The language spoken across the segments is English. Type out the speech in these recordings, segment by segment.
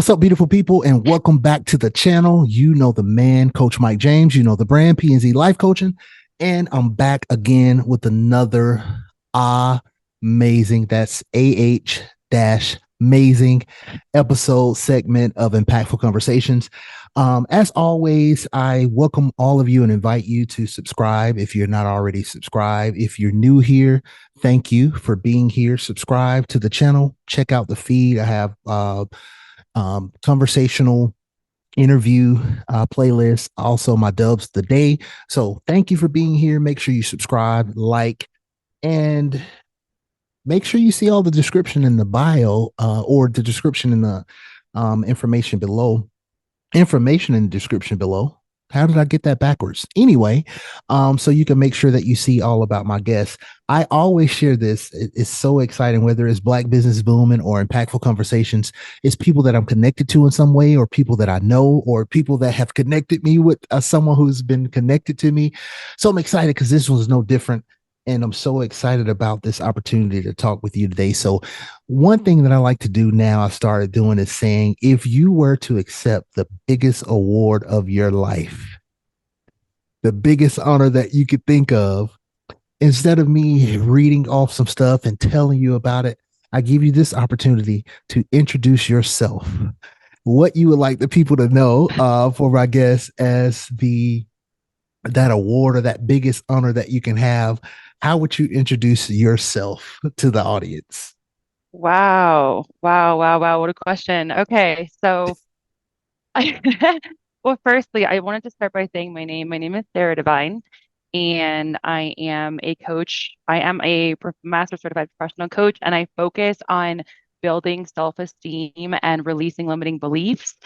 What's up, beautiful people, and welcome back to the channel. You know the man, Coach Mike James. You know the brand, P&Z Life Coaching. And I'm back again with another amazing, that's AH dash amazing episode segment of Impactful Conversations. As always, I welcome all of you and invite you to subscribe if you're not already subscribed. If you're new here, thank you for being here. Subscribe to the channel. Check out the feed. I have conversational interview playlist, also my dubs of the day. So thank you for being here. Make sure you subscribe, like, and make sure you see all the description in the bio or the description in the information below. Information in the description below. How did I get that backwards? Anyway, so you can make sure that you see all about my guests. I always share this. It's so exciting, whether it's Black Business Booming or Impactful Conversations. It's people that I'm connected to in some way, or people that I know, or people that have connected me with someone who's been connected to me. So I'm excited because this one's no different. And I'm so excited about this opportunity to talk with you today. So, one thing that I like to do now, I started doing is saying, if you were to accept the biggest award of your life, the biggest honor that you could think of, instead of me reading off some stuff and telling you about it, I give you this opportunity to introduce yourself, what you would like the people to know for my guest as that award or that biggest honor that you can have. How would you introduce yourself to the audience? Wow. Wow. Wow. Wow. What a question. Okay. So I, well, firstly, I wanted to start by saying my name. My name is Sarah Devine, and I am a coach. I am a master certified professional coach, and I focus on building self-esteem and releasing limiting beliefs.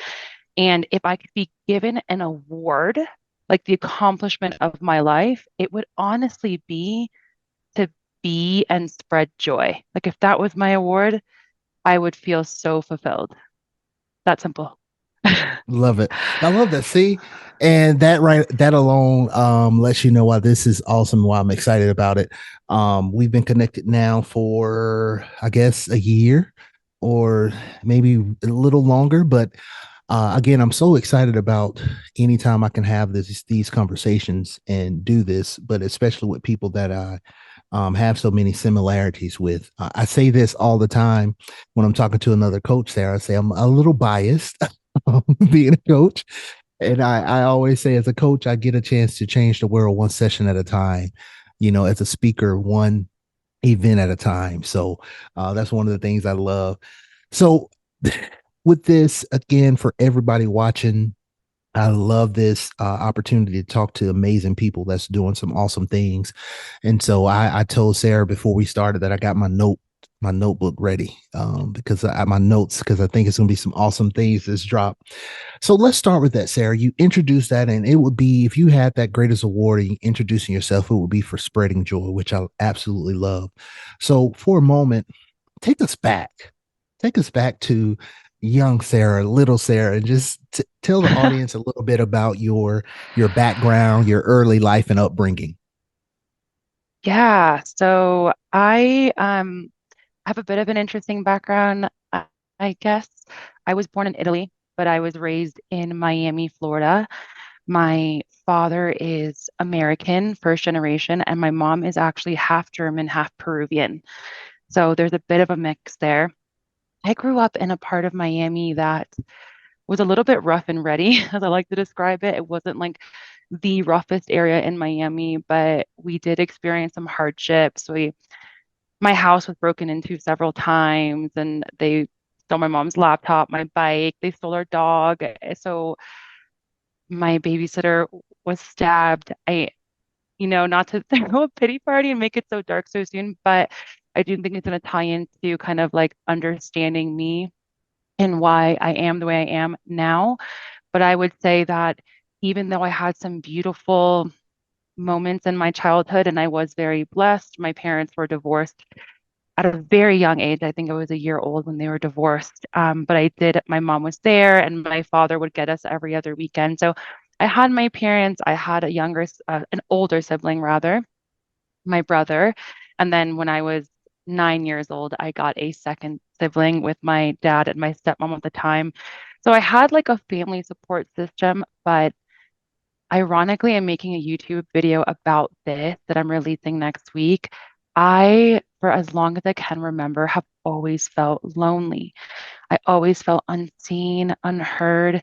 And if I could be given an award, like the accomplishment of my life, it would honestly be to be and spread joy. Like if that was my award, I would feel so fulfilled. That simple. Love it. I love that. See, and that alone lets you know why this is awesome, why I'm excited about it. We've been connected now for I guess a year or maybe a little longer, but again, I'm so excited about anytime I can have these conversations and do this, but especially with people that I have so many similarities with. I say this all the time when I'm talking to another coach there. I say I'm a little biased being a coach. And I always say, as a coach, I get a chance to change the world one session at a time, as a speaker, one event at a time. So that's one of the things I love. So, with this, again, for everybody watching, I love this opportunity to talk to amazing people that's doing some awesome things. And so I told Sarah before we started that I got my notebook ready because my notes, because I think it's going to be some awesome things that's dropped. So let's start with that, Sarah. You introduced that, and it would be, if you had that greatest award and introducing yourself, it would be for spreading joy, which I absolutely love. So for a moment, take us back. Take us back to young Sarah, little Sarah, and just tell the audience a little bit about your background, your early life and upbringing. Yeah, so I have a bit of an interesting background, I guess. I was born in Italy, but I was raised in Miami, Florida. My father is American, first generation, and my mom is actually half German, half Peruvian. So there's a bit of a mix there. I grew up in a part of Miami that was a little bit rough and ready, as I like to describe it. It wasn't like the roughest area in Miami, but we did experience some hardships. My house was broken into several times, and they stole my mom's laptop, my bike, they stole our dog. So my babysitter was stabbed. Not to throw a pity party and make it so dark so soon, but I do think it's going to tie into kind of like understanding me and why I am the way I am now. But I would say that even though I had some beautiful moments in my childhood and I was very blessed, my parents were divorced at a very young age. I think I was a year old when they were divorced. But my mom was there and my father would get us every other weekend. So I had my parents, I had an older sibling rather, my brother. And then when I was 9 years old, I got a second sibling with my dad and my stepmom at the time. So I had like a family support system, but ironically, I'm making a YouTube video about this that I'm releasing next week. I, for as long as I can remember, have always felt lonely. I always felt unseen, unheard.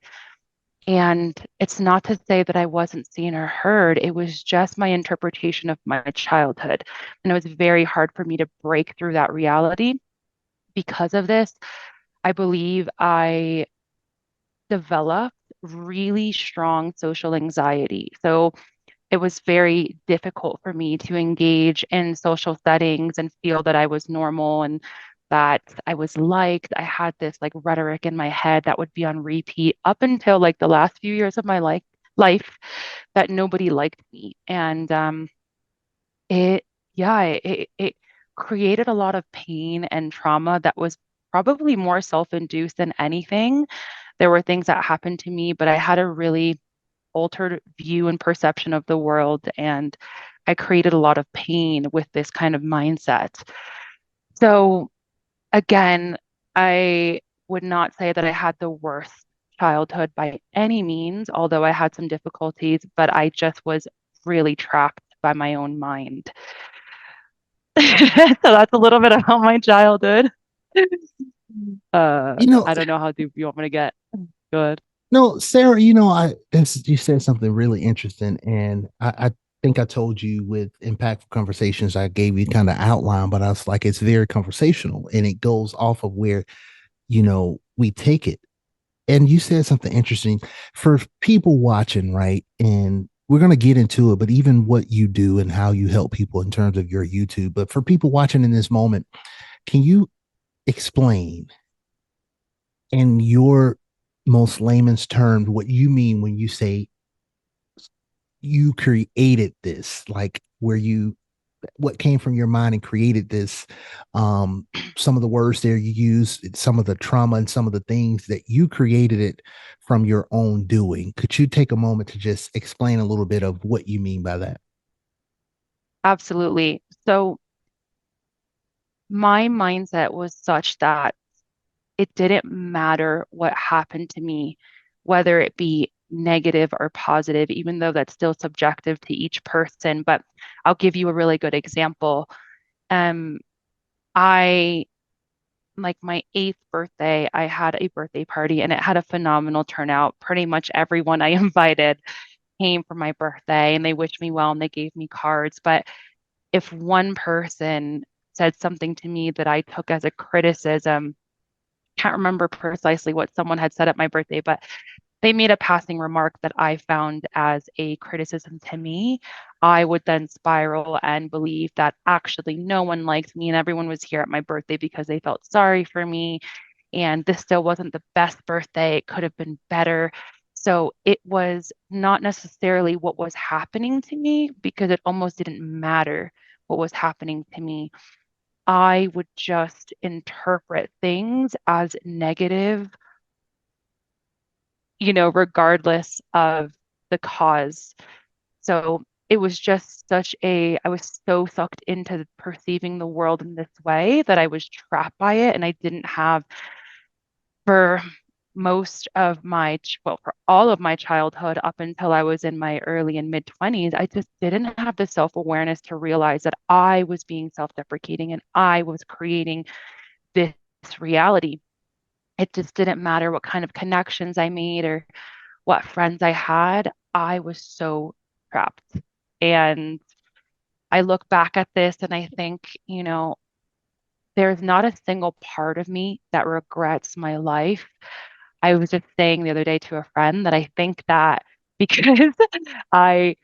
And it's not to say that I wasn't seen or heard, it was just my interpretation of my childhood. And it was very hard for me to break through that reality. Because of this, I believe I developed really strong social anxiety. So it was very difficult for me to engage in social settings and feel that I was normal and that I was liked. I had this like rhetoric in my head that would be on repeat up until like the last few years of my life that nobody liked me. And it, yeah, it created a lot of pain and trauma that was probably more self-induced than anything. There were things that happened to me, but I had a really altered view and perception of the world. And I created a lot of pain with this kind of mindset. So, again, I would not say that I had the worst childhood by any means, although I had some difficulties, but I just was really trapped by my own mind. So that's a little bit about my childhood. You know, I don't know how deep you want me to get. Good. no, Sarah, you said something really interesting, and I think I told you with impactful conversations, I gave you kind of outline, but I was like, it's very conversational, and it goes off of where we take it. And you said something interesting for people watching, right? And we're going to get into it, but even what you do and how you help people in terms of your YouTube. But for people watching in this moment, can you explain in your most layman's terms what you mean when you say you created this, like where you what came from your mind and created this, some of the words there you use, some of the trauma and some of the things that you created it from your own doing. Could you take a moment to just explain a little bit of what you mean by that? Absolutely. So my mindset was such that it didn't matter what happened to me, whether it be negative or positive, even though that's still subjective to each person. But I'll give you a really good example. Um, I like my eighth birthday, I had a birthday party and it had a phenomenal turnout. Pretty much everyone I invited came for my birthday and they wished me well and they gave me cards. But if one person said something to me that I took as a criticism, can't remember precisely what someone had said at my birthday, but they made a passing remark that I found as a criticism to me, I would then spiral and believe that actually no one liked me and everyone was here at my birthday because they felt sorry for me. And this still wasn't the best birthday. It could have been better. So it was not necessarily what was happening to me because it almost didn't matter what was happening to me. I would just interpret things as negative, regardless of the cause. So it was just I was so sucked into perceiving the world in this way that I was trapped by it. And I didn't have, for for all of my childhood up until I was in my early and mid 20s, I just didn't have the self-awareness to realize that I was being self-deprecating and I was creating this reality. It just didn't matter what kind of connections I made or what friends I had, I was so trapped. And I look back at this and I think, there's not a single part of me that regrets my life. I was just saying the other day to a friend that I think that because I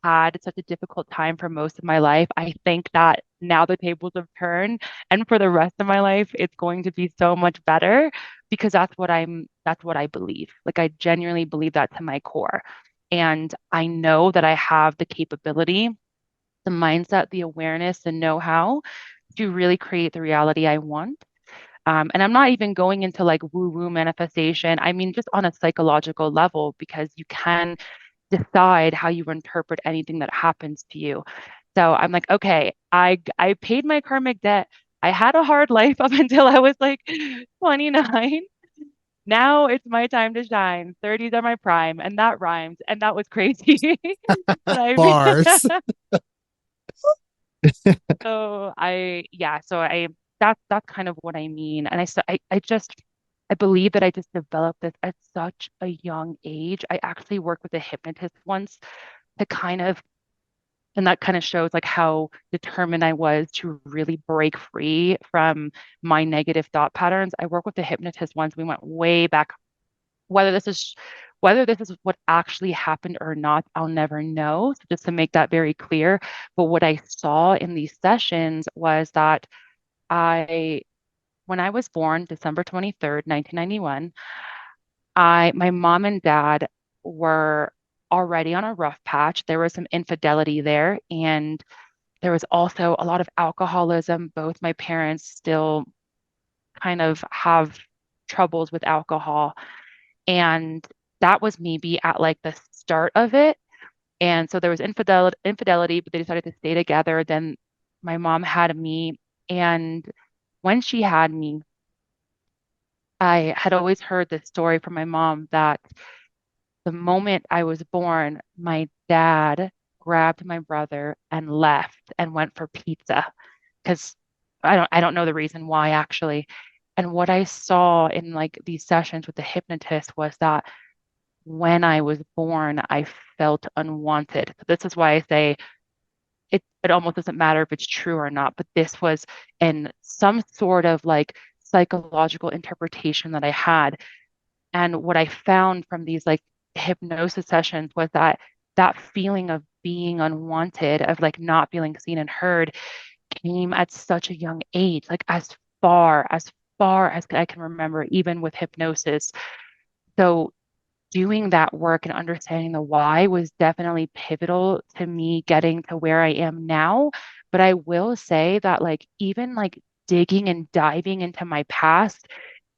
had such a difficult time for most of my life, I think that now the tables have turned and for the rest of my life it's going to be so much better because that's what I believe. Like I genuinely believe that to my core. And I know that I have the capability, the mindset, the awareness, the know-how to really create the reality I want. And I'm not even going into like woo-woo manifestation. I mean, just on a psychological level, because you can decide how you interpret anything that happens to you. So I'm like, okay, I paid my karmic debt I had a hard life up until I was like 29. Now it's my time to shine. 30s are my prime, and that rhymes, and that was crazy. But I Bars. so I that's kind of what I mean. And I just I believe that I just developed this at such a young age. I actually worked with a hypnotist once to kind of and that kind of shows like how determined I was to really break free from my negative thought patterns. I worked with a hypnotist once. We went way back. Whether this is whether this is what actually happened or not, I'll never know. So just to make that very clear. But what I saw in these sessions was that I, when I was born, December 23rd, 1991, my mom and dad were already on a rough patch. There was some infidelity there, and there was also a lot of alcoholism. Both my parents still kind of have troubles with alcohol. And that was maybe at like the start of it. And so there was infidelity, but they decided to stay together. Then my mom had me. And when she had me, I had always heard this story from my mom that the moment I was born, my dad grabbed my brother and left and went for pizza because I don't know the reason why actually. And what I saw in like these sessions with the hypnotist was that when I was born, I felt unwanted. This is why I say it almost doesn't matter if it's true or not, but this was in some sort of like psychological interpretation that I had. And what I found from these like hypnosis sessions was that that feeling of being unwanted, of like not feeling seen and heard, came at such a young age, like as far as I can remember, even with hypnosis. So doing that work and understanding the why was definitely pivotal to me getting to where I am now. But I will say that like even like digging and diving into my past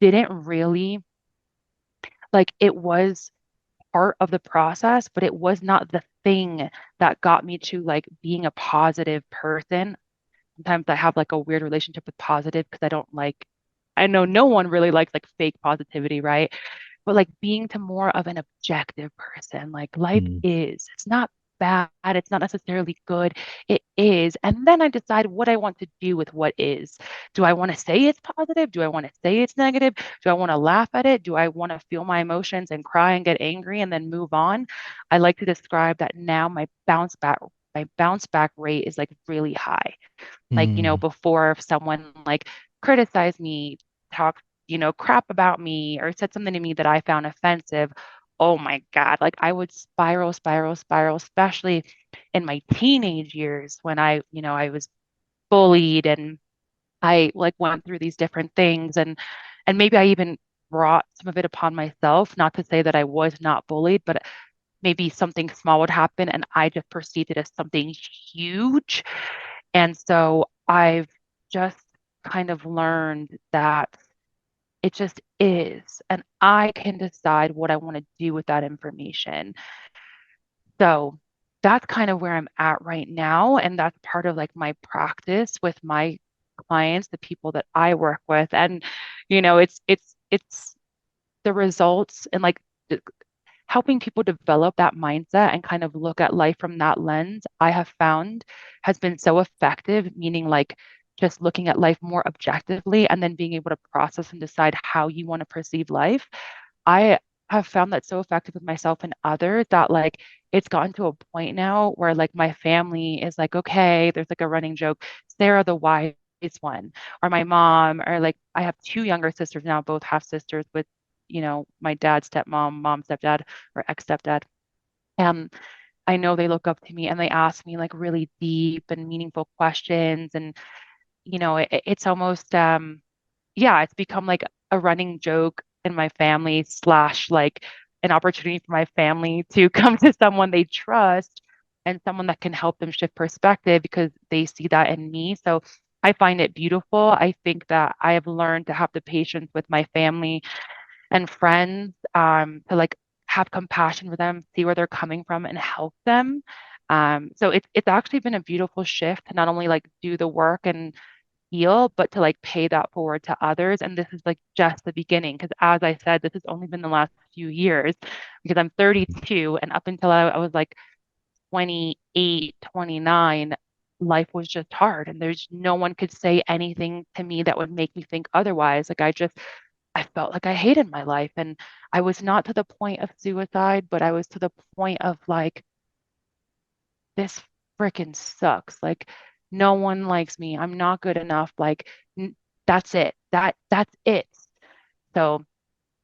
didn't really like it was part of the process, but it was not the thing that got me to like being a positive person. Sometimes I have like a weird relationship with positive because I know no one really likes like fake positivity, right? But like being to more of an objective person, like life Mm. is, it's not bad, it's not necessarily good, it is. And then I decide what I want to do with what is. Do I want to say it's positive? Do I want to say it's negative? Do I want to laugh at it? Do I want to feel my emotions and cry and get angry and then move on? I like to describe that now my bounce back rate is like really high. Like, Mm. before if someone like criticized me, talked, crap about me or said something to me that I found offensive, oh my God, like I would spiral, especially in my teenage years when I was bullied and I like went through these different things and maybe I even brought some of it upon myself, not to say that I was not bullied, but maybe something small would happen and I just perceived it as something huge. And so I've just kind of learned that it just is, and I can decide what I want to do with that information. So that's kind of where I'm at right now. And that's part of like my practice with my clients, the people that I work with. And, it's the results and like helping people develop that mindset and kind of look at life from that lens, I have found has been so effective, meaning like just looking at life more objectively and then being able to process and decide how you want to perceive life. I have found that so effective with myself and others that like it's gotten to a point now where like my family is like, okay, there's like a running joke, Sarah the wise one, or my mom, or like I have two younger sisters now, both half sisters with, my dad's stepmom, mom, stepdad, or ex-stepdad. And I know they look up to me and they ask me like really deep and meaningful questions. And, it's almost yeah, it's become like a running joke in my family slash like an opportunity for my family to come to someone they trust and someone that can help them shift perspective because they see that in me. So I find it beautiful. I think that I have learned to have the patience with my family and friends to like have compassion for them, see where they're coming from and help them. So it's actually been a beautiful shift to not only like do the work and heal, but to like pay that forward to others. And this is like just the beginning. Because as I said, this has only been the last few years because I'm 32 and up until I was like 28, 29, life was just hard. And there's no one could say anything to me that would make me think otherwise. Like I felt like I hated my life. And I was not to the point of suicide, but I was to the point of like, this freaking sucks. Like, no one likes me. I'm not good enough. Like, that's it. That's it. So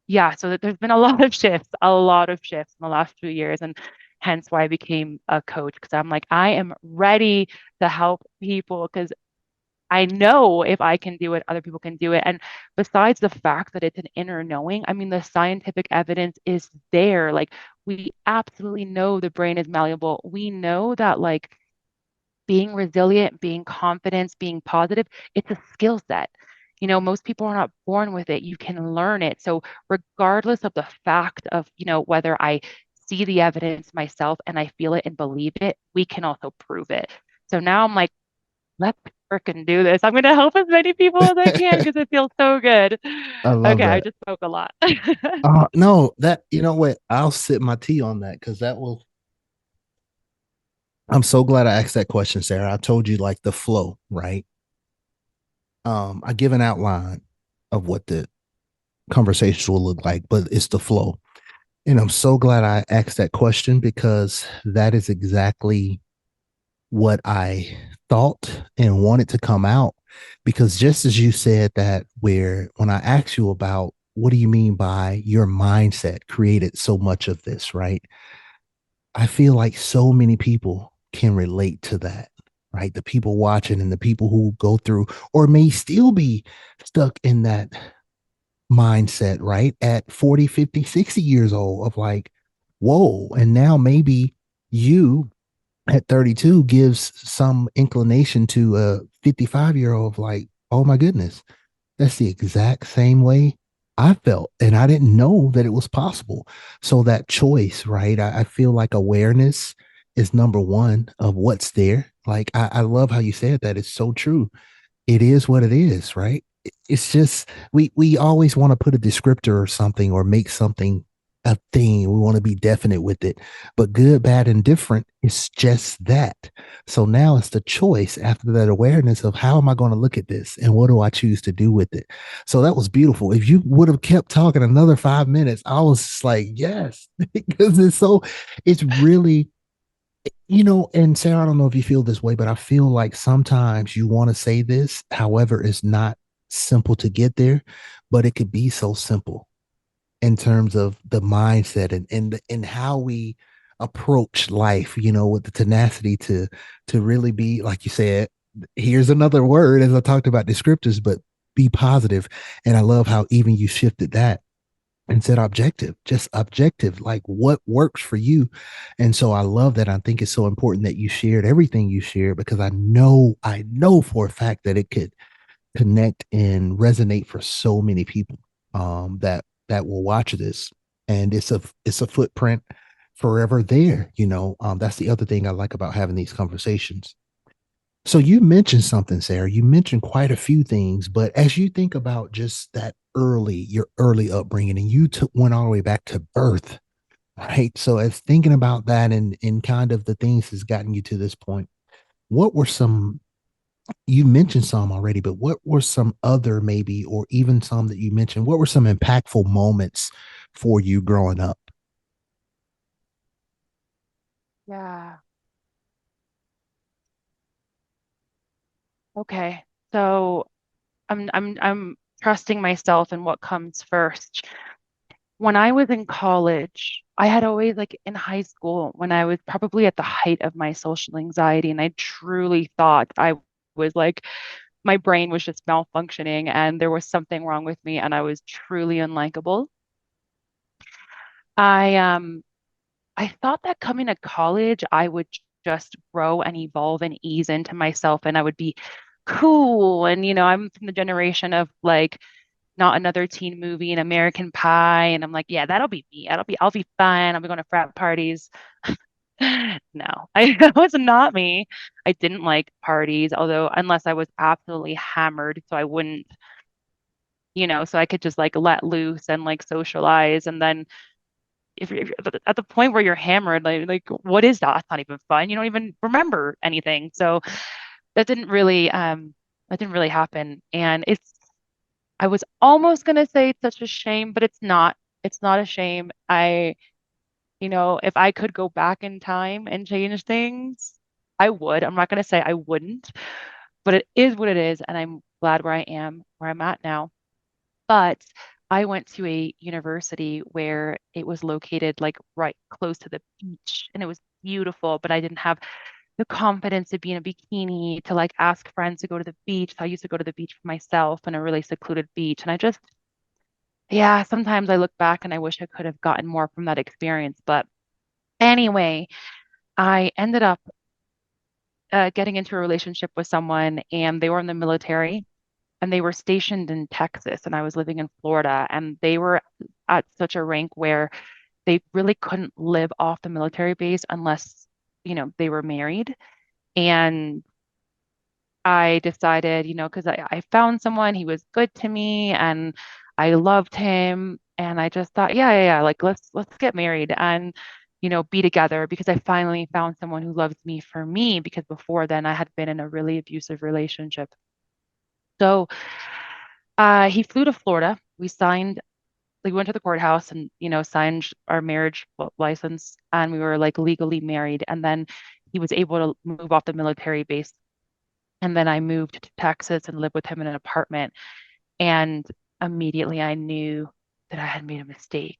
yeah, so there's been a lot of shifts in the last few years, and hence why I became a coach because I'm like, I am ready to help people because I know if I can do it, other people can do it. And besides the fact that it's an inner knowing, I mean, the scientific evidence is there. Like, we absolutely know the brain is malleable. We know that, like, being resilient, being confident, being positive, it's a skill set. Most people are not born with it. You can learn it. So, regardless of the fact of, whether I see the evidence myself and I feel it and believe it, we can also prove it. So now I'm like, let's freaking do this. I'm going to help as many people as I can because it feels so good. I love Okay, I that. just spoke a lot. No, that you know what? I'll sip my tea on that because that will. I'm so glad I asked that question, Sarah. I told you like the flow, right? I give an outline of what the conversation will look like, but it's the flow. And I'm so glad I asked that question because that is exactly what I thought and wanted to come out. Because just as you said that, where when I asked you about what do you mean by your mindset created so much of this, right? I feel like so many people can relate to that, right? The people watching and the people who go through or may still be stuck in that mindset, right? At 40, 50, 60 years old of like, whoa. And now maybe you at 32 gives some inclination to a 55-year-old of like, oh my goodness, that's the exact same way I felt. And I didn't know that it was possible. So that choice, right? I feel like awareness is number one of what's there. Like I love how you said that. It's so true. It is what it is, right? It's just we always want to put a descriptor or something or make something a thing. We want to be definite with it. But good, bad, and different is just that. So now it's the choice after that awareness of how am I going to look at this and what do I choose to do with it? So that was beautiful. If you would have kept talking another 5 minutes, I was just like, yes, because it's really and Sarah, I don't know if you feel this way, but I feel like sometimes you want to say this. However, it's not simple to get there, but it could be so simple in terms of the mindset and how we approach life, with the tenacity to really be, like you said, here's another word as I talked about descriptors, but be positive. And I love how even you shifted that and said objective, just objective, like what works for you. And so I love that. I think it's so important that you shared everything you shared because I know for a fact that it could connect and resonate for so many people that will watch this. And it's a footprint forever there. That's the other thing I like about having these conversations. So you mentioned something, Sarah. You mentioned quite a few things, but as you think about just your early upbringing, and you went all the way back to birth, right? So as thinking about that and kind of the things that's gotten you to this point, what were some, you mentioned some already, but what were some other maybe, or even some that you mentioned, what were some impactful moments for you growing up? Yeah. Okay. So I'm trusting myself and what comes first. When I was in college, I had always like in high school when I was probably at the height of my social anxiety and I truly thought I was like my brain was just malfunctioning and there was something wrong with me and I was truly unlikable. I I thought that coming to college I would just grow and evolve and ease into myself and I would be cool and I'm from the generation of like not another teen movie, an American Pie. And I'm like, yeah, that'll be me. I'll be fine. I'll be going to frat parties. No, that was not me. I didn't like parties, although unless I was absolutely hammered, so I wouldn't, so I could just like let loose and like socialize. And then if you're at the point where you're hammered, like what is that? It's not even fun. You don't even remember anything. So that didn't really that didn't really happen. And I was almost gonna say it's such a shame, but it's not. It's not a shame. If I could go back in time and change things, I would. I'm not gonna say I wouldn't, but it is what it is, and I'm glad where I'm at now. But I went to a university where it was located like right close to the beach, and it was beautiful, but I didn't have the confidence to be in a bikini, to like ask friends to go to the beach. So I used to go to the beach for myself in a really secluded beach. And yeah, sometimes I look back and I wish I could have gotten more from that experience. But anyway, I ended up getting into a relationship with someone, and they were in the military and they were stationed in Texas, and I was living in Florida, and they were at such a rank where they really couldn't live off the military base unless, they were married. And I decided, because I found someone, he was good to me and I loved him. And I just thought, yeah, yeah, yeah, like let's get married and, be together, because I finally found someone who loves me for me, because before then I had been in a really abusive relationship. So he flew to Florida. We went to the courthouse and, signed our marriage license, and we were like legally married. And then he was able to move off the military base. And then I moved to Texas and lived with him in an apartment. And immediately I knew that I had made a mistake.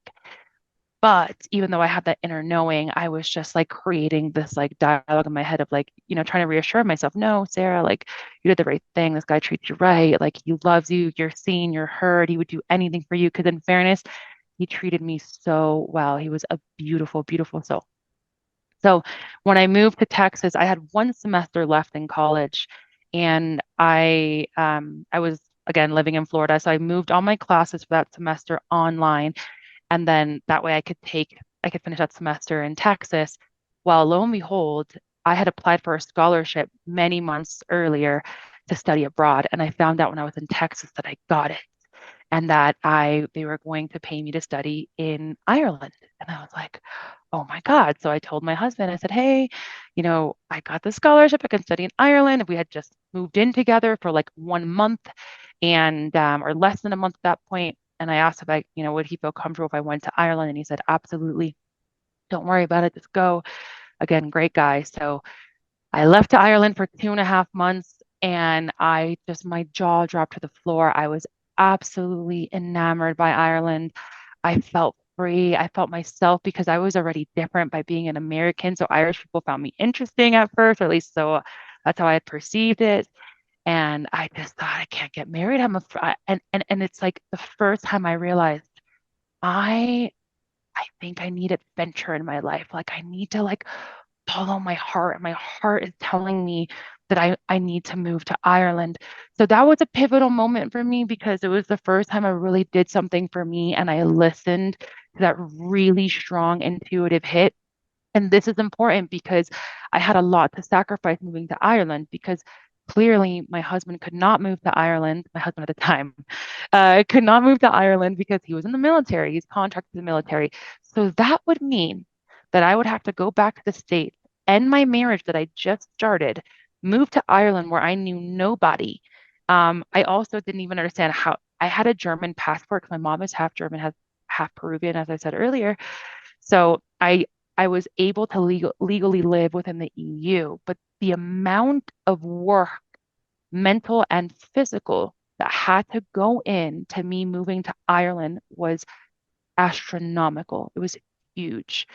But even though I had that inner knowing, I was just like creating this like dialogue in my head of like, trying to reassure myself, no, Sarah, like you did the right thing. This guy treats you right. Like he loves you. You're seen, you're heard. He would do anything for you. Because in fairness, he treated me so well. He was a beautiful, beautiful soul. So when I moved to Texas, I had one semester left in college, and I was again living in Florida. So I moved all my classes for that semester online, and then that way I could finish that semester in Texas. Well, lo and behold, I had applied for a scholarship many months earlier to study abroad, and I found out when I was in Texas that I got it, and that I they were going to pay me to study in Ireland. And I was like, oh my God. So I told my husband, I said, hey, I got the scholarship. I can study in Ireland. We had just moved in together for like 1 month, and or less than a month at that point. And I asked if would he feel comfortable if I went to Ireland? And he said, absolutely. Don't worry about it. Just go. Again, great guy. So I left to Ireland for 2.5 months, and my jaw dropped to the floor. I was absolutely enamored by Ireland. I felt free. I felt myself because I was already different by being an American. So Irish people found me interesting at first, or at least so that's how I had perceived it. And I just thought, I can't get married. And it's like the first time I realized I I think I need adventure in my life. Like I need to like follow my heart. And my heart is telling me that I need to move to Ireland. So that was a pivotal moment for me, because it was the first time I really did something for me and I listened to that really strong intuitive hit. And this is important because I had a lot to sacrifice moving to Ireland, because clearly my husband could not move to Ireland. My husband at the time could not move to Ireland because he was in the military. He's contracted to the military. So that would mean that I would have to go back to the States, end my marriage that I just started, move to Ireland where I knew nobody. I also didn't even understand how I had a German passport because my mom is half German, has half Peruvian, as I said earlier. So I was able to legally live within the EU, but the amount of work, mental and physical, that had to go in to me moving to Ireland was astronomical. It was huge.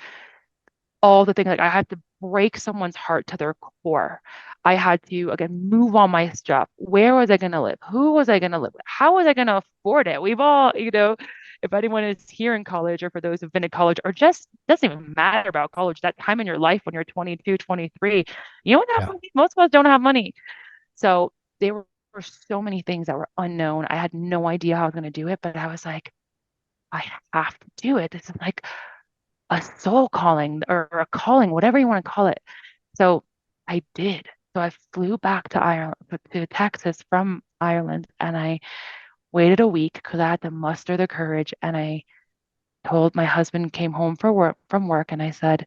All the things, like I had to break someone's heart to their core. I had to again move all my stuff. Where was I going to live? Who was I going to live with? How was I going to afford it? We've all, if anyone is here in college, or for those who've been in college, or just doesn't even matter about college, that time in your life when you're 22, 23, you don't have Yeah. money. Most of us don't have money. So there were so many things that were unknown. I had no idea how I was going to do it, but I was like, I have to do it. This is like a soul calling or a calling, whatever you want to call it. So I did. So I flew back to Ireland, to Texas from Ireland, and I waited a week because I had to muster the courage. And I told my husband came home for work from work, and I said,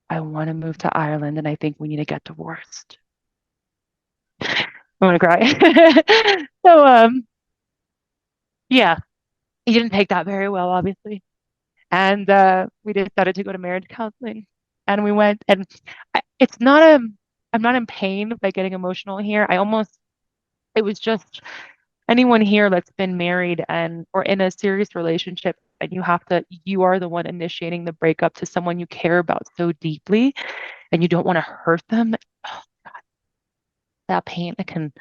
I want to move to Ireland, and I think we need to get divorced. I'm gonna cry. So yeah, he didn't take that very well, obviously. And we decided to go to marriage counseling. And we went, and it's not a, I'm not in pain by getting emotional here. It was just anyone here that's been married and or in a serious relationship, and you are the one initiating the breakup to someone you care about so deeply, and you don't want to hurt them. Oh, that pain, I can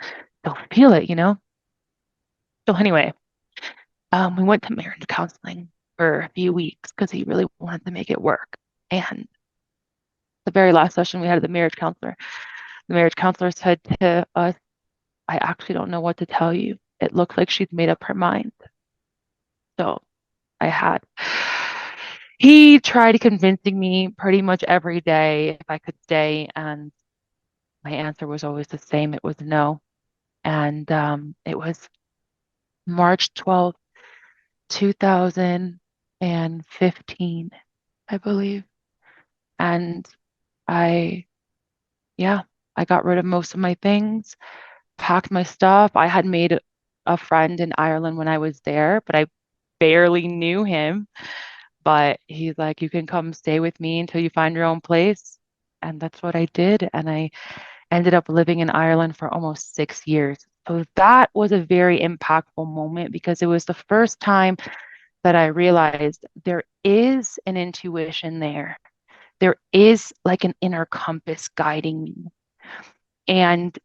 still feel it, you know? So anyway, we went to marriage counseling for a few weeks because he really wanted to make it work. And the very last session we had at the marriage counselor said to us, I actually don't know what to tell you. It looks like she's made up her mind. So I had. He tried convincing me pretty much every day if I could stay, and my answer was always the same. It was no. And it was March 12th, 2015, I believe. And I, yeah, I got rid of most of my things, packed my stuff. I had made a friend in Ireland when I was there, but I barely knew him. But he's like, you can come stay with me until you find your own place. And that's what I did. And I ended up living in Ireland for almost 6 years. So that was a very impactful moment because it was the first time that I realized there is an intuition there. There is like an inner compass guiding me. And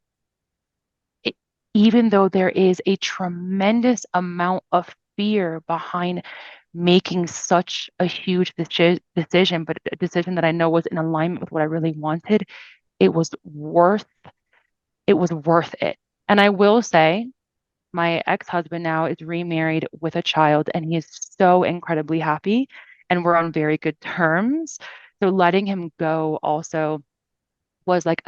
it, even though there is a tremendous amount of fear behind making such a huge decision, but a decision that I know was in alignment with what I really wanted, it was worth it was worth it. And I will say, my ex-husband now is remarried with a child, and he is so incredibly happy, and we're on very good terms. So letting him go also was like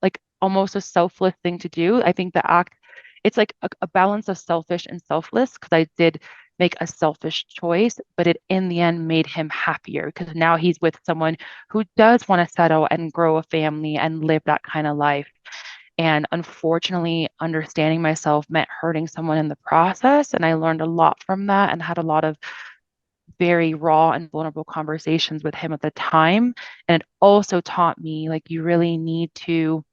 like almost a selfless thing to do. I think the act, it's like a balance of selfish and selfless because I did make a selfish choice, but it in the end made him happier because now he's with someone who does want to settle and grow a family and live that kind of life. And unfortunately, understanding myself meant hurting someone in the process. And I learned a lot from that and had a lot of very raw and vulnerable conversations with him at the time. And it also taught me like you really need to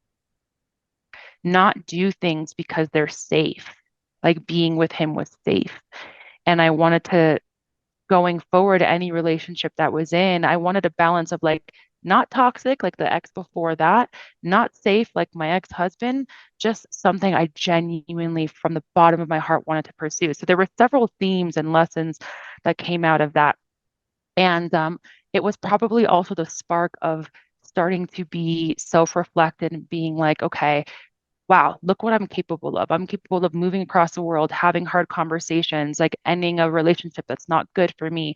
not do things because they're safe. Like being with him was safe. And I wanted to, going forward, any relationship that was in, I wanted a balance of like not toxic, like the ex before that, not safe, like my ex-husband, just something I genuinely, from the bottom of my heart, wanted to pursue. So there were several themes and lessons that came out of that. And it was probably also the spark of starting to be self-reflected and being like, okay, wow, look what I'm capable of. I'm capable of moving across the world, having hard conversations, like ending a relationship that's not good for me,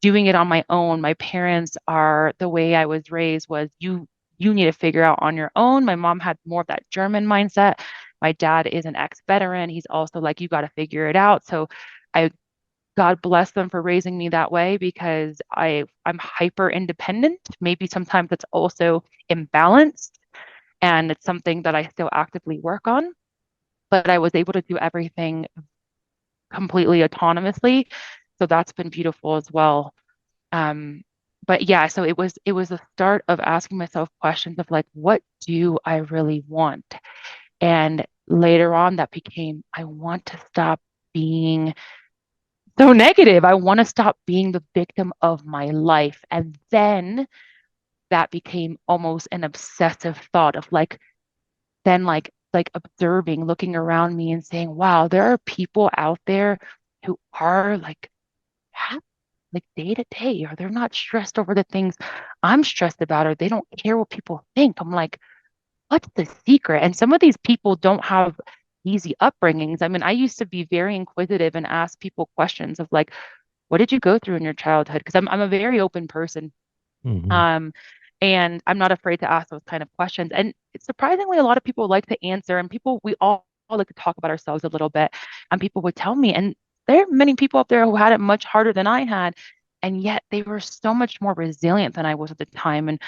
doing it on my own. My parents are the way I was raised was you need to figure out on your own. My mom had more of that German mindset. My dad is an ex-veteran. He's also like, you got to figure it out. So I God bless them for raising me that way because I'm hyper independent. Maybe sometimes it's also imbalanced and it's something that I still actively work on, but I was able to do everything completely autonomously. So that's been beautiful as well. Um, but yeah, so it was the start of asking myself questions of like, what do I really want? And later on, that became, I want to stop being so negative. I want to stop being the victim of my life. And then that became almost an obsessive thought of like, then like observing, looking around me and saying, wow, there are people out there who are like happy, like day to day, or they're not stressed over the things I'm stressed about, or they don't care what people think. I'm like, what's the secret? And some of these people don't have easy upbringings. I mean, I used to be very inquisitive and ask people questions of like, what did you go through in your childhood? Because I'm a very open person. Hmm. Um, and I'm not afraid to ask those kind of questions. And surprisingly, a lot of people like to answer, and we all like to talk about ourselves a little bit. And people would tell me, and there are many people up there who had it much harder than I had, and yet they were so much more resilient than I was at the time, and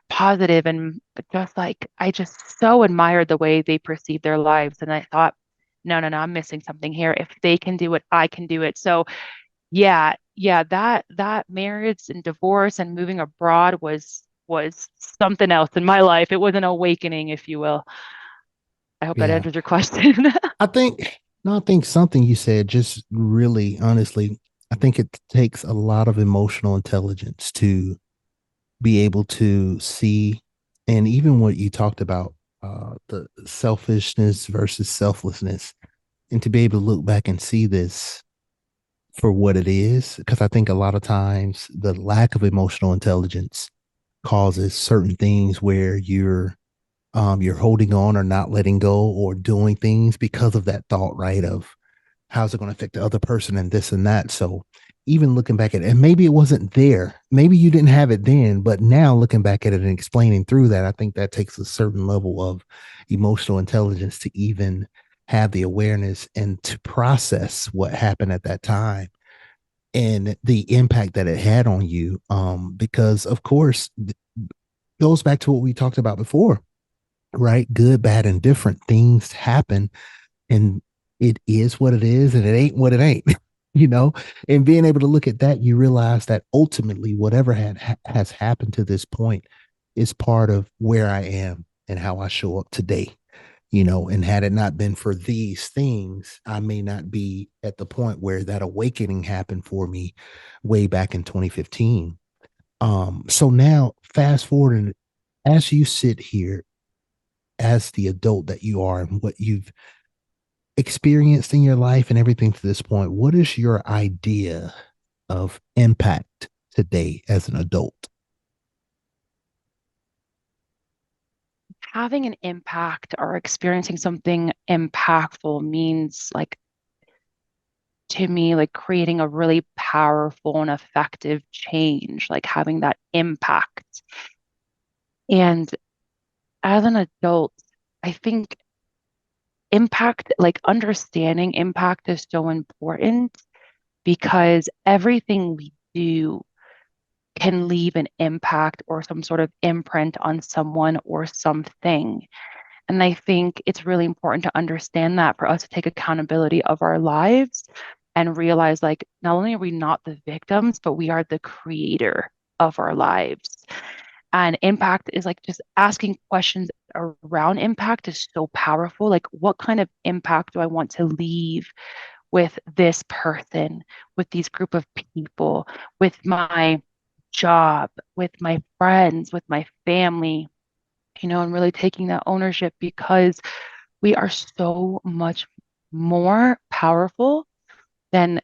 positive, and just like I just so admired the way they perceived their lives. And I thought, no, no, no, I'm missing something here. If they can do it, I can do it. So yeah, yeah, that marriage and divorce and moving abroad was something else in my life. It was an awakening, if you will. I hope that Yeah. answers your question. I think, no, I think something you said just really honestly, I think it takes a lot of emotional intelligence to be able to see, and even what you talked about, the selfishness versus selflessness, and to be able to look back and see this for what it is. Because I think a lot of times the lack of emotional intelligence causes certain things where you're holding on or not letting go or doing things because of that thought, right? Of how's it going to affect the other person and this and that. So even looking back at it, and maybe it wasn't there, maybe you didn't have it then, but now looking back at it and explaining through that, I think that takes a certain level of emotional intelligence to even have the awareness and to process what happened at that time and the impact that it had on you. Because of course, goes back to what we talked about before, right? Good, bad, and different things happen, and it is what it is, and it ain't what it ain't. you know, and being able to look at that, you realize that ultimately, whatever has happened to this point is part of where I am and how I show up today. And had it not been for these things, I may not be at the point where that awakening happened for me way back in 2015. So now fast forward, and as you sit here as the adult that you are and what you've experienced in your life and everything to this point, what is your idea of impact today as an adult? Having an impact or experiencing something impactful means like to me, like creating a really powerful and effective change, like having that impact. And as an adult, I think impact, like understanding impact is so important because everything we do can leave an impact or some sort of imprint on someone or something. And I think it's really important to understand that for us to take accountability of our lives and realize like not only are we not the victims, but we are the creator of our lives. And impact is like just asking questions around impact is so powerful. Like, what kind of impact do I want to leave with this person, with these group of people, with my job, with my friends, with my family, and really taking that ownership because we are so much more powerful than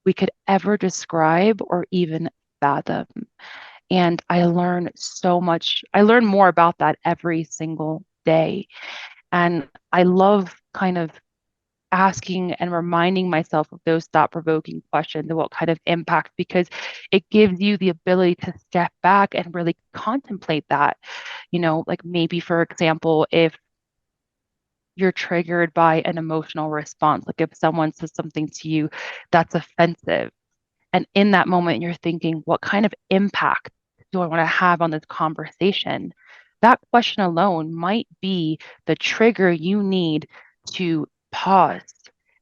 we could ever describe or even fathom. And I learn so much. I learn more about that every single day. And I love kind of asking and reminding myself of those thought-provoking questions and what kind of impact, because it gives you the ability to step back and really contemplate that. Like maybe, for example, if you're triggered by an emotional response, like if someone says something to you that's offensive, and in that moment, you're thinking, what kind of impact do I want to have on this conversation? That question alone might be the trigger you need to pause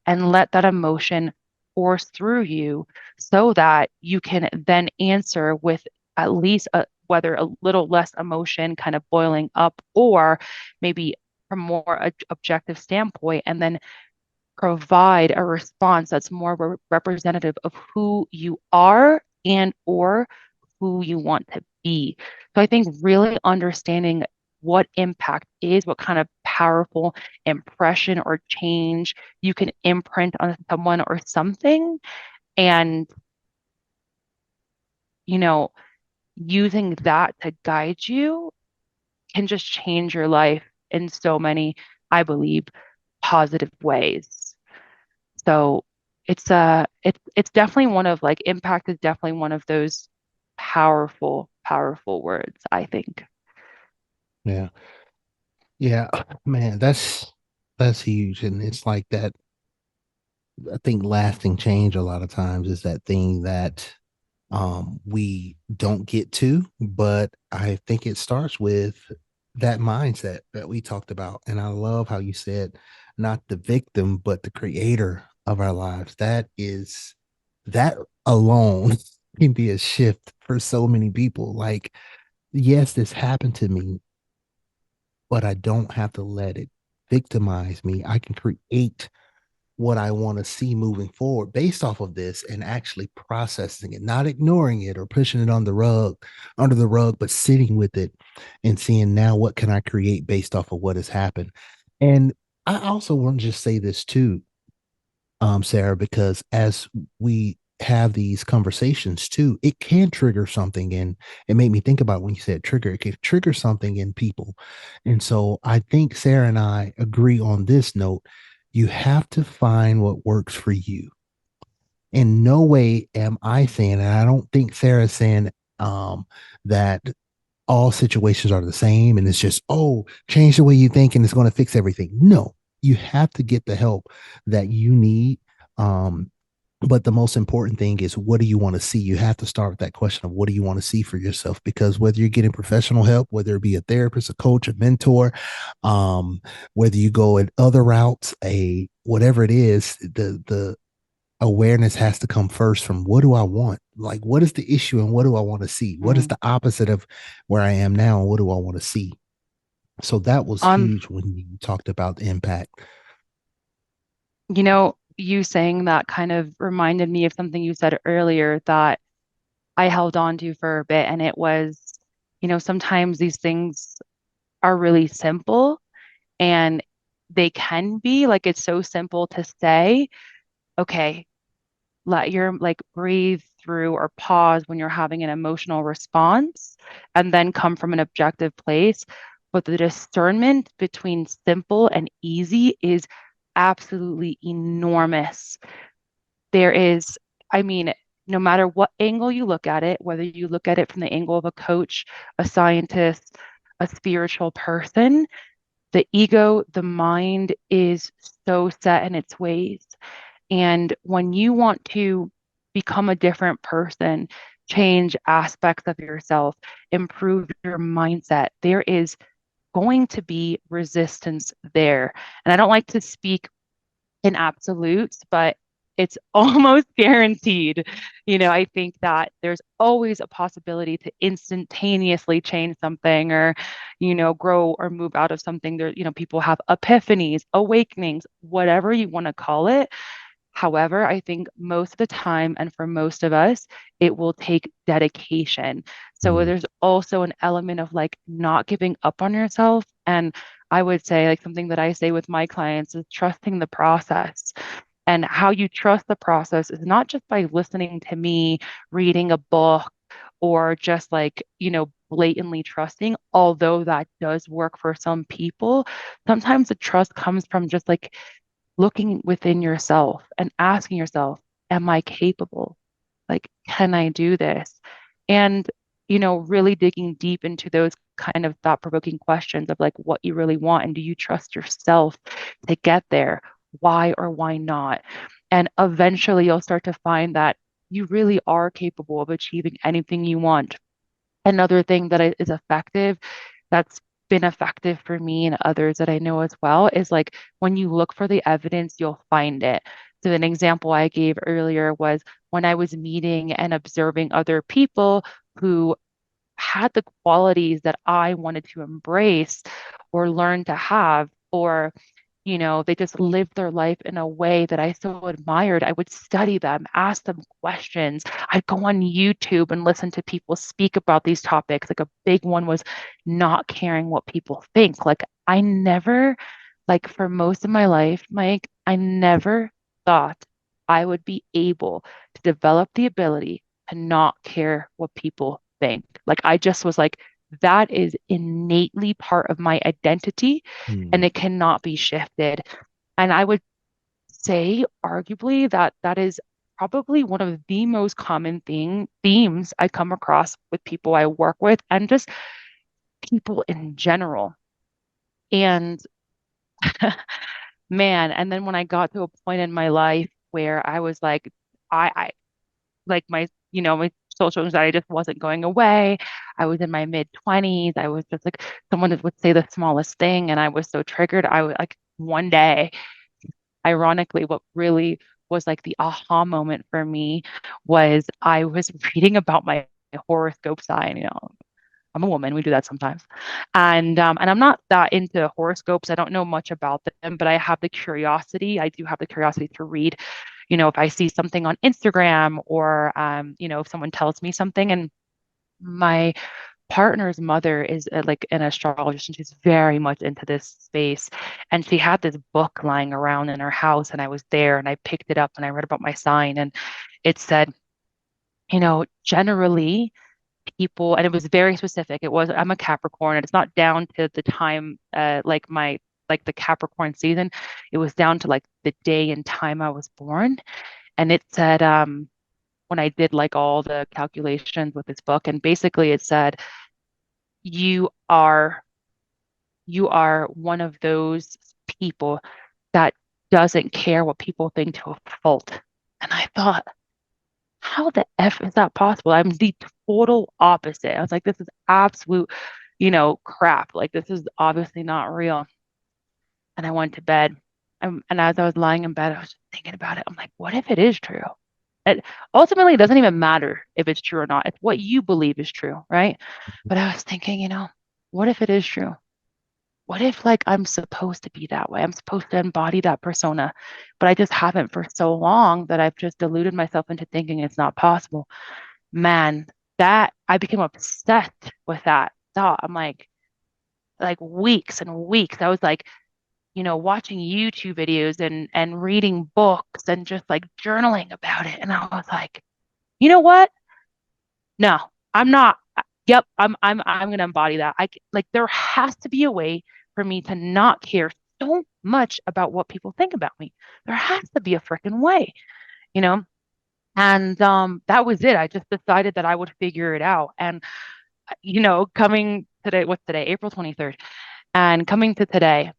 and let that emotion force through you so that you can then answer with at least whether a little less emotion kind of boiling up or maybe from more objective standpoint, and then provide a response that's more representative of who you are and or who you want to be. So I think really understanding what impact is, what kind of powerful impression or change you can imprint on someone or something, and you know, using that to guide you can just change your life in so many, I believe, positive ways. So it's definitely one of like impact is definitely one of those powerful words, I think. Yeah. Yeah. Man, that's huge. And it's like that. I think lasting change a lot of times is that thing that we don't get to, but I think it starts with that mindset that we talked about. And I love how you said not the victim, but the creator of our lives. That alone can be a shift for so many people. Like, yes, this happened to me, but I don't have to let it victimize me. I can create what I want to see moving forward based off of this and actually processing it, not ignoring it or pushing it on the rug, under the rug, but sitting with it and seeing now what can I create based off of what has happened. And I also want to just say this too, Sarah, because as we have these conversations too, it can trigger something. And it made me think about when you said trigger, it can trigger something in people. And so I think Sarah and I agree on this note. You have to find what works for you. In no way am I saying, and I don't think Sarah's saying that all situations are the same and it's just, oh, change the way you think and it's going to fix everything. No, you have to get the help that you need. Um, but the most important thing is, what do you want to see? You have to start with that question of what do you want to see for yourself? Because whether you're getting professional help, whether it be a therapist, a coach, a mentor, whether you go at other routes, a whatever it is, the awareness has to come first from what do I want? Like, what is the issue and what do I want to see? What is Mm. the opposite of where I am now? And what do I want to see? So that was Um, huge when you talked about the impact. you saying that kind of reminded me of something you said earlier that I held on to for a bit, and it was, sometimes these things are really simple and they can be like it's so simple to say, okay, let your like breathe through or pause when you're having an emotional response and then come from an objective place. But the discernment between simple and easy is absolutely enormous. There is, I mean, no matter what angle you look at it, whether you look at it from the angle of a coach, a scientist, a spiritual person, the ego, the mind is so set in its ways. And when you want to become a different person, change aspects of yourself, improve your mindset, there is going to be resistance there. And I don't like to speak in absolutes, but it's almost guaranteed. I think that there's always a possibility to instantaneously change something or, grow or move out of something. There, people have epiphanies, awakenings, whatever you want to call it. However, I think most of the time, and for most of us, it will take dedication. So Mm, there's also an element of like not giving up on yourself. And I would say, like, something that I say with my clients is trusting the process. And how you trust the process is not just by listening to me, reading a book, or just like, blatantly trusting, although that does work for some people. Sometimes the trust comes from just like looking within yourself and asking yourself, am I capable? Like, can I do this? And, really digging deep into those kind of thought-provoking questions of like what you really want and do you trust yourself to get there? Why or why not? And eventually you'll start to find that you really are capable of achieving anything you want. Another thing that is effective, that's been effective for me and others that I know as well, is like when you look for the evidence, you'll find it. So, an example I gave earlier was when I was meeting and observing other people who had the qualities that I wanted to embrace or learn to have, or they just lived their life in a way that I so admired. I would study them, ask them questions. I'd go on YouTube and listen to people speak about these topics. Like a big one was not caring what people think. Like I never, like for most of my life, Mike, I never thought I would be able to develop the ability to not care what people think. Like I just was like, that is innately part of my identity and mm, it cannot be shifted. And I would say arguably that that is probably one of the most common themes I come across with people I work with and just people in general. And man, and then when I got to a point in my life where I was like, I like my social anxiety just wasn't going away. I was in my mid 20s. I was just like someone that would say the smallest thing, and I was so triggered. I was like one day, ironically, what really was like the aha moment for me was I was reading about my horoscope sign. I'm a woman. We do that sometimes. And I'm not that into horoscopes. I don't know much about them, but I have the curiosity. I do have the curiosity to read, if I see something on Instagram or if someone tells me something. And my partner's mother is like an astrologist and she's very much into this space. And she had this book lying around in her house, and I was there and I picked it up and I read about my sign, and it said, generally people, and it was very specific. It was, I'm a Capricorn, and it's not down to the time, like the Capricorn season. It was down to like the day and time I was born. And it said, when I did like all the calculations with this book, and basically it said, you are, you are one of those people that doesn't care what people think to a fault. And I thought, how the F is that possible? I'm the total opposite. I was like, this is absolute, crap. Like, this is obviously not real. And I went to bed. And as I was lying in bed, I was just thinking about it. I'm like, what if it is true? It ultimately it doesn't even matter if it's true or not. It's what you believe is true, right? But I was thinking, what if it is true? What if like I'm supposed to be that way? I'm supposed to embody that persona, but I just haven't for so long that I've just deluded myself into thinking it's not possible. Man, that I became obsessed with that thought. I'm like weeks and weeks. I was like, watching YouTube videos and reading books and just like journaling about it. And I was like, you know what? No, I'm not. Yep, I'm gonna embody that. Like there has to be a way for me to not care so much about what people think about me. There has to be a freaking way, you know? And that was it. I just decided that I would figure it out. And coming today, what's today? April 23rd. And coming to today,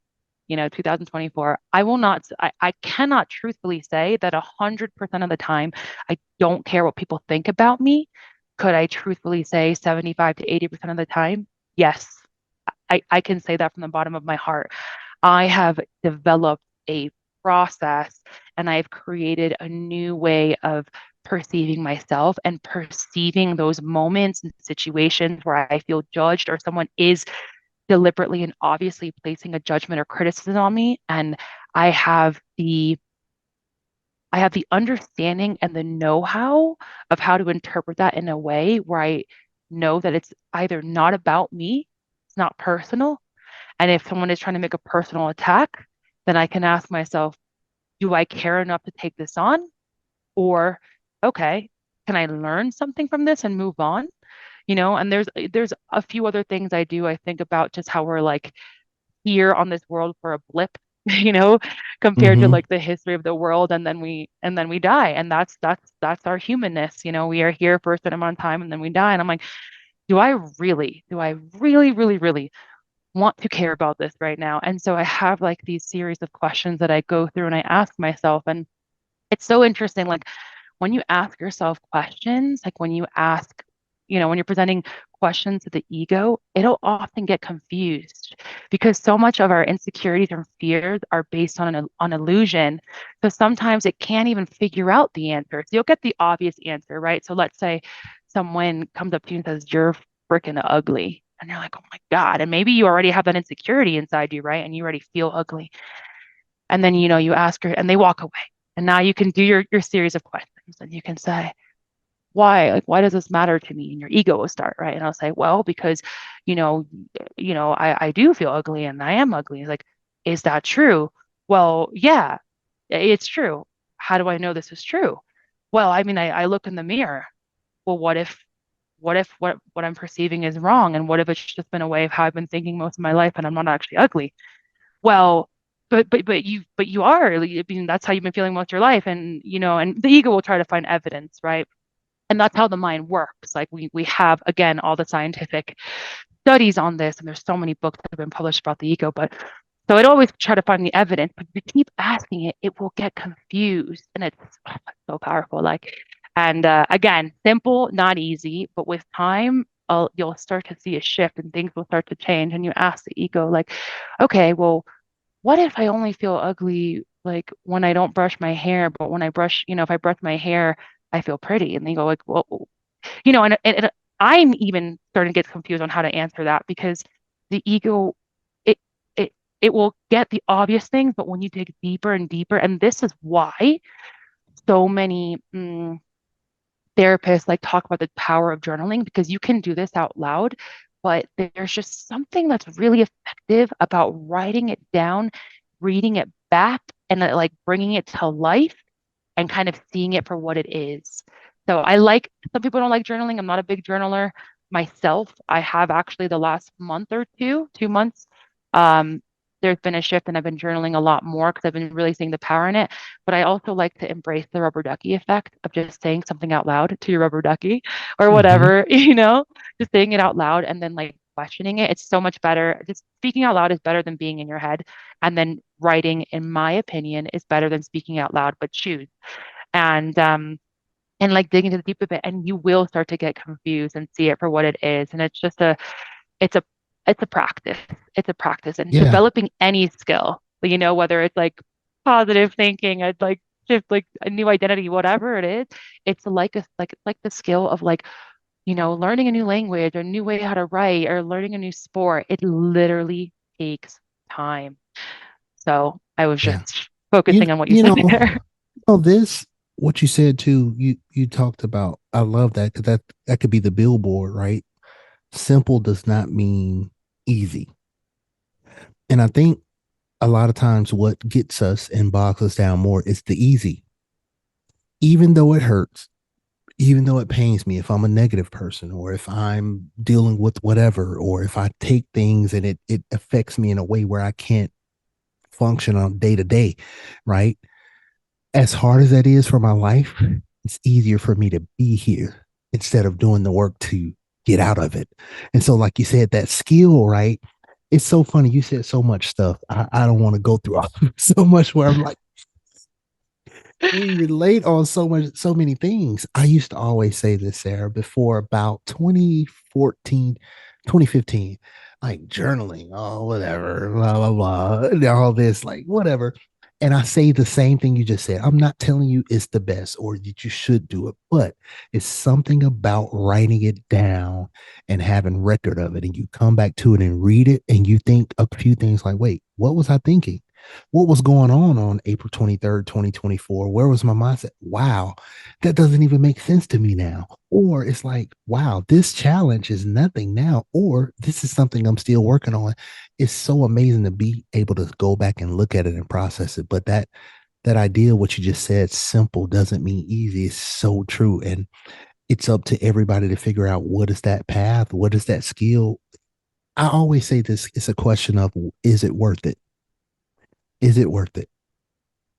2024, I will not, I cannot truthfully say that 100% of the time, I don't care what people think about me. Could I truthfully say 75 to 80% of the time? Yes, I can say that from the bottom of my heart. I have developed a process and I've created a new way of perceiving myself and perceiving those moments and situations where I feel judged or someone is deliberately and obviously placing a judgment or criticism on me. And I have the I have the understanding and the know-how of how to interpret that in a way where I know that it's either not about me, it's not personal. And if someone is trying to make a personal attack, then I can ask myself, do I care enough to take this on? Or, okay, can I learn something from this and move on? And there's a few other things I do. I think about just how we're like here on this world for a blip, you know, compared to Mm-hmm. like the history of the world, and then we die. And that's our humanness. We are here for a certain amount of time and then we die. And I'm like, do I really, really, really want to care about this right now? And so I have like these series of questions that I go through and I ask myself. And it's so interesting. Like when you ask yourself questions, like when you ask, when you're presenting questions to the ego, it'll often get confused because so much of our insecurities and fears are based on illusion. So sometimes it can't even figure out the answer. So you'll get the obvious answer, right? So let's say someone comes up to you and says, "You're freaking ugly." And you're like, "Oh my God." And maybe you already have that insecurity inside you, right? And you already feel ugly. And then, you ask her and they walk away. And now you can do your series of questions and you can say, why? Like, why does this matter to me? And your ego will start, right? And I'll say, well, because, you know, I do feel ugly and I am ugly. It's like, is that true? Well, yeah, it's true. How do I know this is true? Well, I mean, I look in the mirror. Well, what I'm perceiving is wrong? And what if it's just been a way of how I've been thinking most of my life and I'm not actually ugly? Well, but you are. Like, I mean, that's how you've been feeling most of your life, and and the ego will try to find evidence, right? And that's how the mind works. Like we have again all the scientific studies on this, and there's so many books that have been published about the ego. But so it always try to find the evidence, but if you keep asking it, it will get confused, and it's so powerful. Like, and again, simple, not easy, but with time, you'll start to see a shift, and things will start to change. And you ask the ego, like, okay, well, what if I only feel ugly like when I don't brush my hair, but when I brush, if I brush my hair, I feel pretty. And they go like, well, and I'm even starting to get confused on how to answer that because the ego, it it it will get the obvious things, but when you dig deeper and deeper, and this is why so many therapists like talk about the power of journaling because you can do this out loud, but there's just something that's really effective about writing it down, reading it back, and like bringing it to life and kind of seeing it for what it is. So some people don't like journaling. I'm not a big journaler myself. I have actually the last month or two, 2 months. Um, there's been a shift and I've been journaling a lot more because I've been really seeing the power in it. But I also like to embrace the rubber ducky effect of just saying something out loud to your rubber ducky or Hmm. whatever, just saying it out loud and then like questioning it. It's so much better. Just speaking out loud is better than being in your head. And then writing, in my opinion, is better than speaking out loud, but choose and like dig into the deep of it and you will start to get confused and see it for what it is. And it's a it's a practice. It's a practice and Yeah, developing any skill, whether it's like positive thinking, I'd like shift like a new identity, whatever it is, it's like the skill of like, learning a new language or a new way how to write or learning a new sport. It literally takes time. So I was yeah. just You focusing on what you you said know, there. oh, this what you said too. You talked about. I love that because that could be the billboard, right? Simple does not mean easy, and I think a lot of times what gets us and bogs us down more is the easy, even though it hurts, even though it pains me. If I'm a negative person, or if I'm dealing with whatever, or if I take things and it affects me in a way where I can't function on day to day, right? As hard as that is for my life, it's easier for me to be here instead of doing the work to get out of it. And so, like you said, that skill, right? It's so funny. You said so much stuff. I don't want to go through all, so much where I'm like, we relate on so many things. I used to always say this, Sarah, before about 2014, 2015, like journaling, oh, whatever, blah, blah, blah, and all this, like, whatever. And I say the same thing you just said. I'm not telling you it's the best or that you should do it, but it's something about writing it down and having record of it. And you come back to it and read it and you think a few things like, wait, what was I thinking? What was going on April 23rd, 2024? Where was my mindset? Wow, that doesn't even make sense to me now. Or it's like, wow, this challenge is nothing now. Or this is something I'm still working on. It's so amazing to be able to go back and look at it and process it. But that idea, what you just said, simple doesn't mean easy. It's so true. And it's up to everybody to figure out what is that path, what is that skill. I always say this, it's a question of, is it worth it? Is it worth it?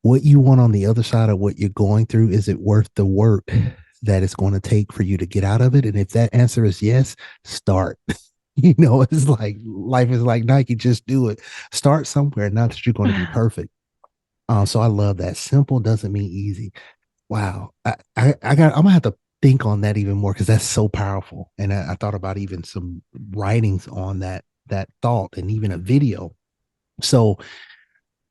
What you want on the other side of what you're going through, is it worth the work that it's going to take for you to get out of it? And if that answer is yes, start. It's like life is like Nike, just do it. Start somewhere, not that you're going to be perfect. So I love that. Simple doesn't mean easy. Wow. I'm gonna have to think on that even more because that's so powerful. And I thought about even some writings on that thought and even a video. So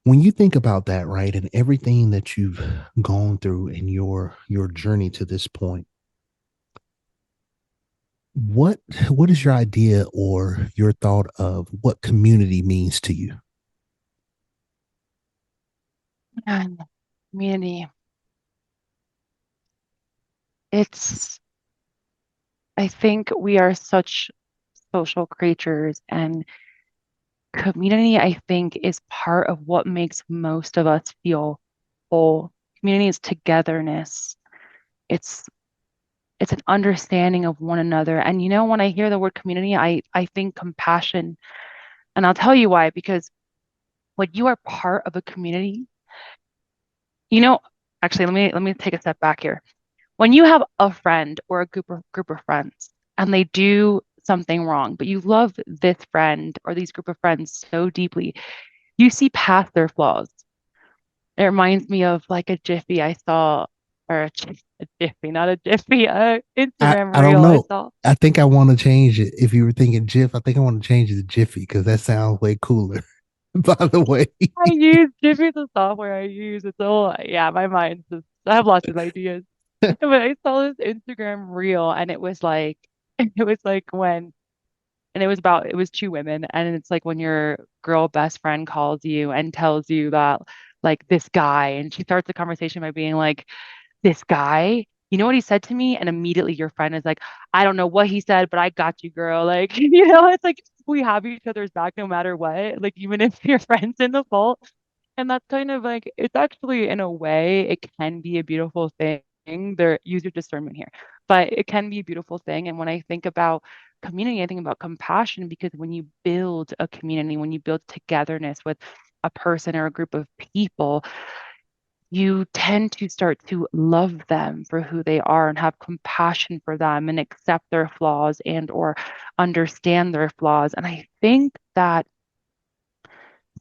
when you think about that, right, and everything that you've gone through in your journey to this point, what what is your idea or your thought of what community means to you? And community. It's, I think we are such social creatures, and community, I think, is part of what makes most of us feel whole. Community is togetherness. It's it's an understanding of one another. And when I hear the word community, I think compassion. And I'll tell you why, because when you are part of a community, you know, actually, let me take a step back here. When you have a friend or a group of friends and they do something wrong, but you love this friend or these group of friends so deeply, you see past their flaws. It reminds me of like a Jiffy I saw, or a Jiffy, not a Jiffy, a Instagram I don't reel I know. saw. I think I want to change it. If you were thinking GIF, I think I want to change it to Jiffy because that sounds way cooler. By the way, I use Jiffy's the software I use. It's all, yeah, my mind's just, I have lots of ideas. But I saw this Instagram reel and it was like, it was like when, and it was about, it was two women. And it's like when your girl best friend calls you and tells you that, like, this guy, and she starts the conversation by being like, this guy, you know what he said to me? And immediately your friend is like, I don't know what he said, but I got you, girl. Like, it's like we have each other's back no matter what. Like, even if your friend's in the fault. And that's kind of like, it's actually, in a way, it can be a beautiful thing. There, use your discernment here, but it can be a beautiful thing. And when I think about community, I think about compassion because when you build a community, when you build togetherness with a person or a group of people, you tend to start to love them for who they are and have compassion for them and accept their flaws and or understand their flaws. And I think that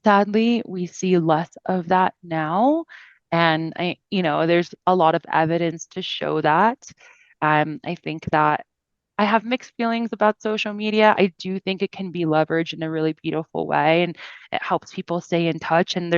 sadly we see less of that now. And there's a lot of evidence to show that. I think that I have mixed feelings about social media. I do think it can be leveraged in a really beautiful way and it helps people stay in touch. And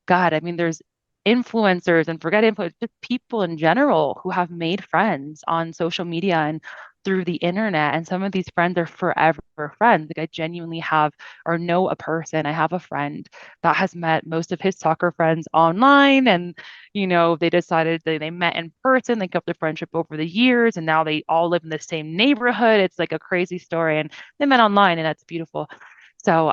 God, I mean, there's influencers and forget influencers, just people in general who have made friends on social media and through the internet. And some of these friends are forever friends. Like I genuinely have or know a person. I have a friend that has met most of his soccer friends online and they decided they met in person, they kept their friendship over the years, and now they all live in the same neighborhood. It's like a crazy story. And they met online, and that's beautiful. So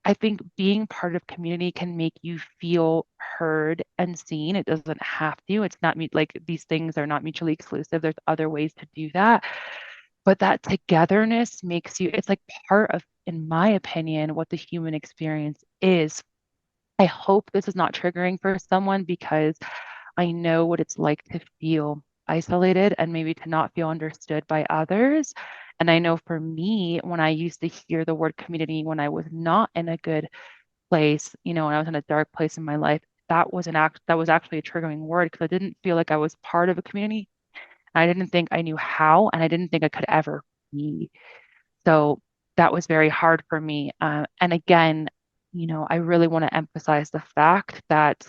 I think being part of community can make you feel heard and seen. It doesn't have to. It's not like these things are not mutually exclusive. There's other ways to do that. But that togetherness makes you, it's like part of, in my opinion, what the human experience is. I hope this is not triggering for someone because I know what it's like to feel isolated and maybe to not feel understood by others. And I know for me, when I used to hear the word community when I was not in a good place, when I was in a dark place in my life, that was actually a triggering word because I didn't feel like I was part of a community. I didn't think I knew how, and I didn't think I could ever be. So that was very hard for me. And again, I really want to emphasize the fact that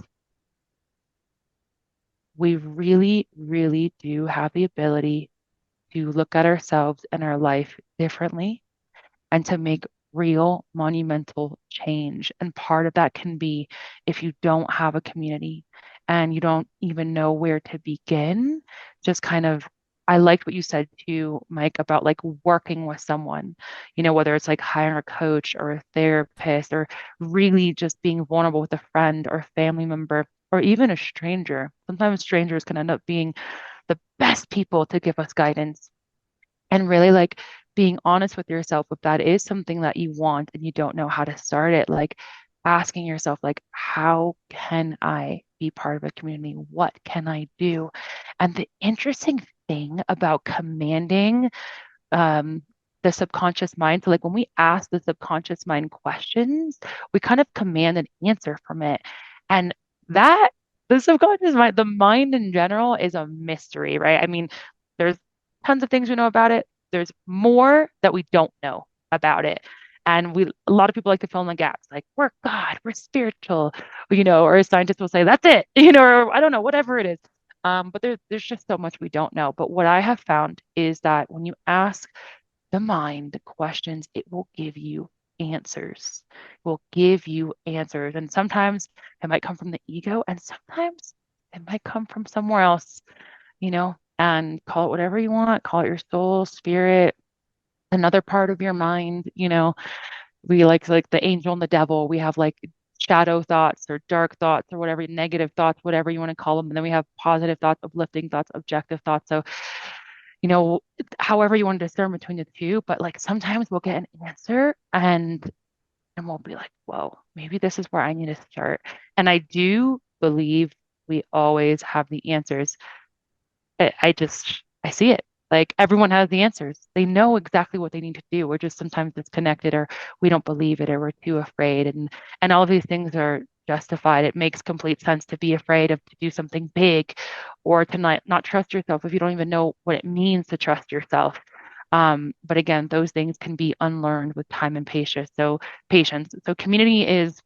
we really, really do have the ability to look at ourselves and our life differently and to make real monumental change. And part of that can be if you don't have a community and you don't even know where to begin, just kind of. I liked what you said too, Mike, about like working with someone, whether it's like hiring a coach or a therapist or really just being vulnerable with a friend or family member or even a stranger. Sometimes strangers can end up being the best people to give us guidance and really like being honest with yourself if that is something that you want and you don't know how to start it, like asking yourself like how can I be part of a community, what can I do? And the interesting thing about commanding um, the subconscious mind. So, like when we ask the subconscious mind questions, we kind of command an answer from it. And that, the subconscious mind, the mind in general is a mystery, right? I mean, there's tons of things we know about it, there's more that we don't know about it. And a lot of people like to fill in the gaps, like we're God, we're spiritual, or a scientist will say that's it, or I don't know, whatever it is. But there's just so much we don't know. But what I have found is that when you ask the mind questions, it will give you answers. It will give you answers. And sometimes it might come from the ego, and sometimes it might come from somewhere else, and call it whatever you want, call it your soul, spirit, another part of your mind. We like the angel and the devil. We have like shadow thoughts or dark thoughts or whatever, negative thoughts, whatever you want to call them. And then we have positive thoughts, uplifting thoughts, objective thoughts. So, you know, however you want to discern between the two, but like sometimes we'll get an answer and and we'll be like, whoa, maybe this is where I need to start. And I do believe we always have the answers. I see it. Like everyone has the answers. They know exactly what they need to do. We're just sometimes disconnected or we don't believe it or we're too afraid. And all of these things are justified. It makes complete sense to be afraid of to do something big or to not trust yourself if you don't even know what it means to trust yourself. But again, those things can be unlearned with time and patience. Patience. So community is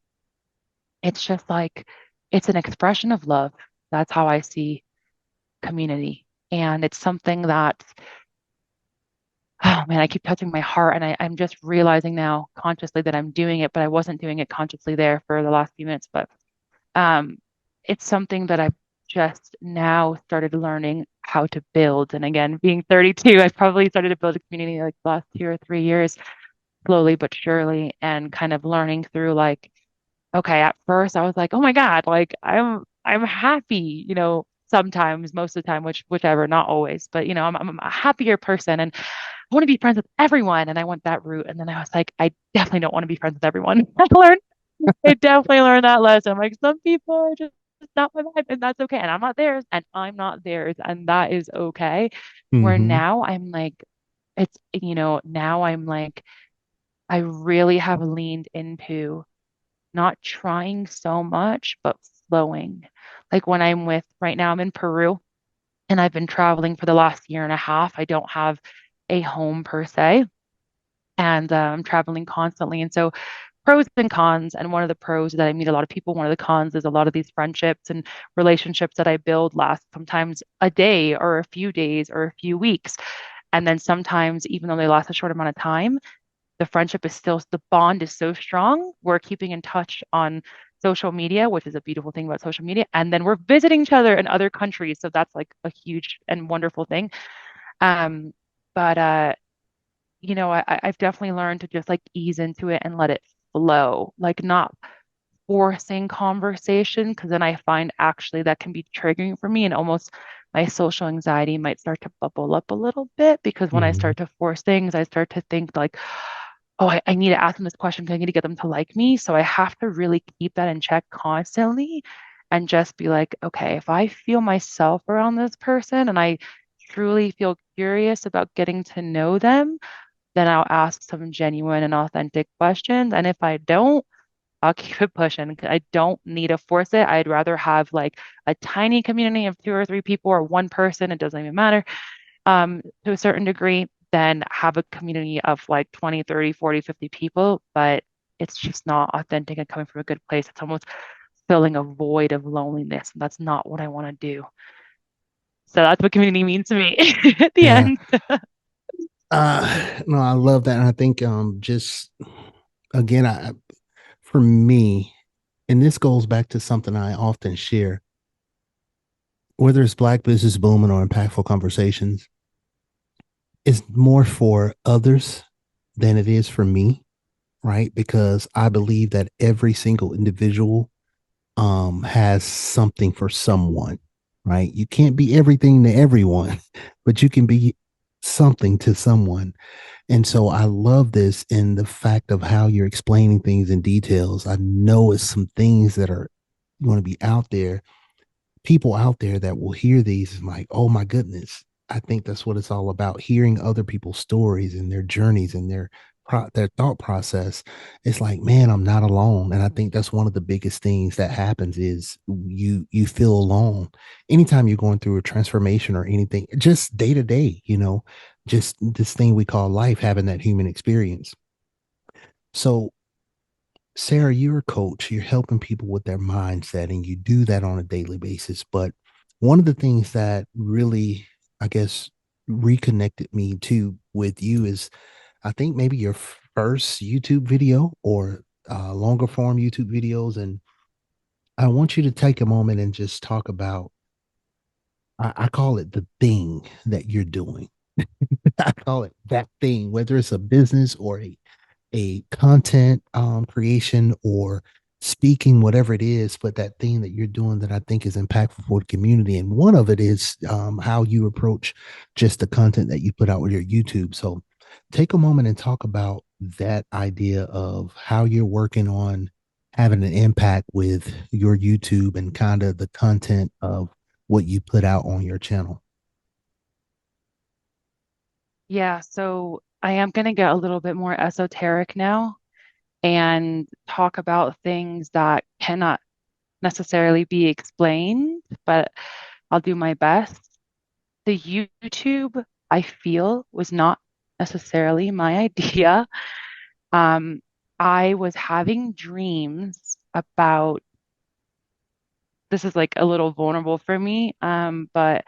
it's just like it's an expression of love. That's how I see community. And it's something that, oh man, I keep touching my heart. And I'm just realizing now consciously that I'm doing it, but I wasn't doing it consciously there for the last few minutes. But um, it's something that I've just now started learning how to build. And again, being 32, I probably started to build a community like the last 2 or 3 years, slowly but surely, and kind of learning through like, okay, at first I was like, oh my God, like I'm happy, sometimes, most of the time, whichever, not always, but I'm a happier person and I want to be friends with everyone. And I went that route. And then I was like, I definitely don't want to be friends with everyone. I definitely learned that lesson. I'm like, some people are just not my vibe, and that's okay. And I'm not theirs, and I'm not theirs, and that is okay. Where Mm-hmm. now I'm like, now I'm like, I really have leaned into not trying so much, but flowing. Like when right now, I'm in Peru and I've been traveling for the last year and a half. I don't have a home per se, and I'm traveling constantly. And so, pros and cons. And one of the pros is that I meet a lot of people. One of the cons is a lot of these friendships and relationships that I build last sometimes a day or a few days or a few weeks. And then sometimes, even though they last a short amount of time, the bond is so strong. We're keeping in touch on social media, which is a beautiful thing about social media. And then we're visiting each other in other countries. So that's like a huge and wonderful thing. Um, but I've definitely learned to just like ease into it and let it flow, like not forcing conversation, because then I find actually that can be triggering for me and almost my social anxiety might start to bubble up a little bit because when I Mm-hmm. start to force things, I start to think like, oh, I need to ask them this question because I need to get them to like me. So I have to really keep that in check constantly and just be like, okay, if I feel myself around this person and I truly feel curious about getting to know them, then I'll ask some genuine and authentic questions. And if I don't, I'll keep it pushing. I don't need to force it. I'd rather have like a tiny community of 2 or 3 people or one person, it doesn't even matter, to a certain degree, than have a community of like 20, 30, 40, 50 people. But it's just not authentic and coming from a good place. It's almost filling a void of loneliness. And that's not what I want to do. So that's what community means to me at the Yeah. end. No, I love that. And I think just again, for me, and this goes back to something I often share, whether it's Black Business Booming or Impactful Conversations, it's more for others than it is for me, right? Because I believe that every single individual has something for someone, right? You can't be everything to everyone, but you can be something to someone. And so I love this in the fact of how you're explaining things in details. I know it's some things that are going to be out there, people out there that will hear these and like, oh my goodness. I think that's what it's all about, hearing other people's stories and their journeys and their thought process. It's like, man, I'm not alone. And I think that's one of the biggest things that happens is you feel alone anytime you're going through a transformation or anything, just day to day, just this thing we call life, having that human experience. So Sarah, you're a coach, you're helping people with their mindset, and you do that on a daily basis. But one of the things that really, I guess, reconnected me to with you is I think maybe your first YouTube video or longer form YouTube videos. And I want you to take a moment and just talk about, I call it the thing that you're doing. I call it that thing, whether it's a business or a content creation or speaking, whatever it is, but that thing that you're doing that I think is impactful for the community. And one of it is how you approach just the content that you put out with your YouTube. So Take a moment and talk about that idea of how you're working on having an impact with your YouTube and kind of the content of what you put out on your channel. Yeah, so I am going to get a little bit more esoteric now and talk about things that cannot necessarily be explained, but I'll do my best. The YouTube, I feel, was not necessarily my idea. Um, I was having dreams about, this is like a little vulnerable for me, but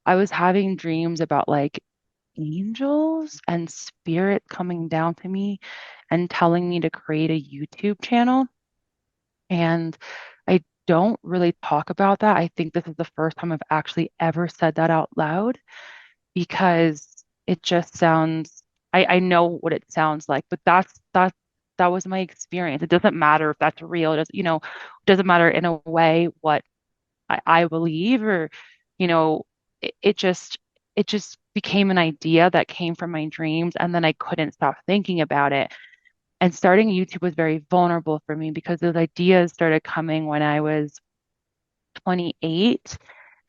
I was having dreams about like angels and spirit coming down to me and telling me to create a YouTube channel. And I don't really talk about that. I think this is the first time I've actually ever said that out loud because it just sounds, I know what it sounds like, but that was my experience. It doesn't matter if that's real. It doesn't, it doesn't matter in a way what I believe or, you know, it just became an idea that came from my dreams and then I couldn't stop thinking about it. And starting YouTube was very vulnerable for me because those ideas started coming when I was 28.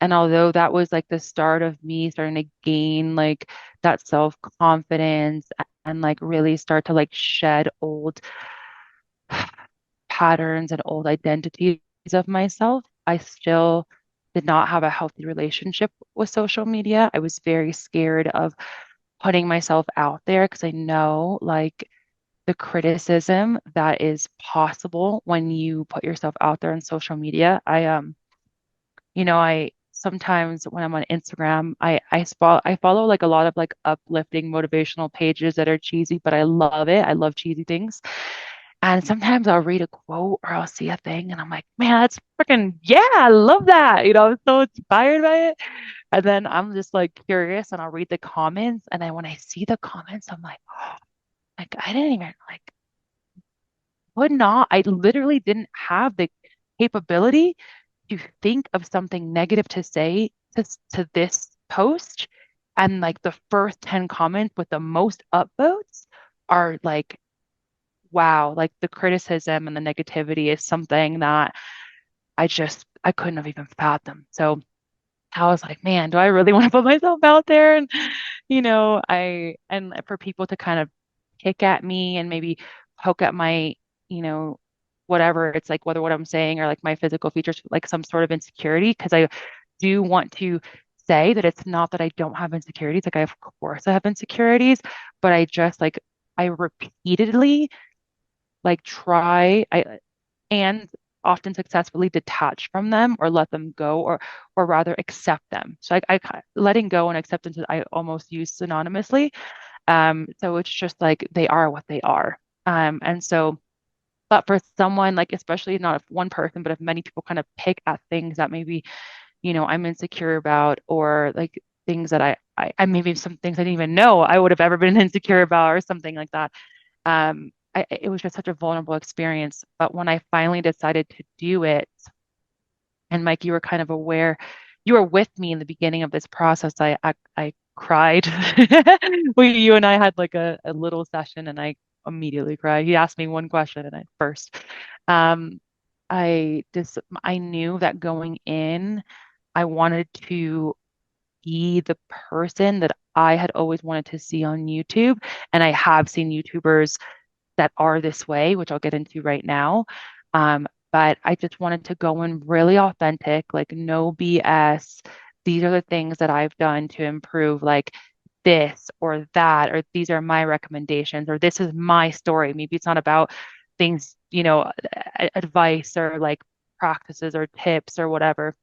And although that was like the start of me starting to gain like that self-confidence and like really start to like shed old patterns and old identities of myself, I still did not have a healthy relationship with social media. I was very scared of putting myself out there because I know like the criticism that is possible when you put yourself out there on social media. I sometimes when I'm on Instagram, I follow like a lot of like uplifting motivational pages that are cheesy, but I love it. I love cheesy things. And sometimes I'll read a quote or I'll see a thing and I'm like, man, that's freaking, yeah, I love that. I'm so inspired by it. And then I'm just like curious and I'll read the comments. And then when I see the comments, I'm like, oh, like I didn't even like, would not, I literally didn't have the capability to think of something negative to say to this post. And like the first 10 comments with the most upvotes are like, wow, like the criticism and the negativity is something that I couldn't have even fathomed. So I was like, man, do I really want to put myself out there? And, and for people to kind of pick at me and maybe poke at my, you know, whatever it's like, whether what I'm saying or like my physical features, like some sort of insecurity, because I do want to say that it's not that I don't have insecurities. Like, of course I have insecurities, but I just like, I repeatedly like and often successfully detach from them or let them go or rather accept them. So letting go and acceptance I almost use synonymously. So it's just like they are what they are. And so but for someone like especially not if one person, but if many people kind of pick at things that maybe, I'm insecure about or like things that I maybe some things I didn't even know I would have ever been insecure about or something like that. It was just such a vulnerable experience. But when I finally decided to do it, and Mike, you were kind of aware, you were with me in the beginning of this process. I cried. You and I had like a little session, and I immediately cried. He asked me one question, and I first, um, I knew that going in, I wanted to be the person that I had always wanted to see on YouTube, and I have seen YouTubers that are this way, which I'll get into right now. But I just wanted to go in really authentic, like no BS. These are the things that I've done to improve, like this or that, or these are my recommendations, or this is my story. Maybe it's not about things, advice or like practices or tips or whatever.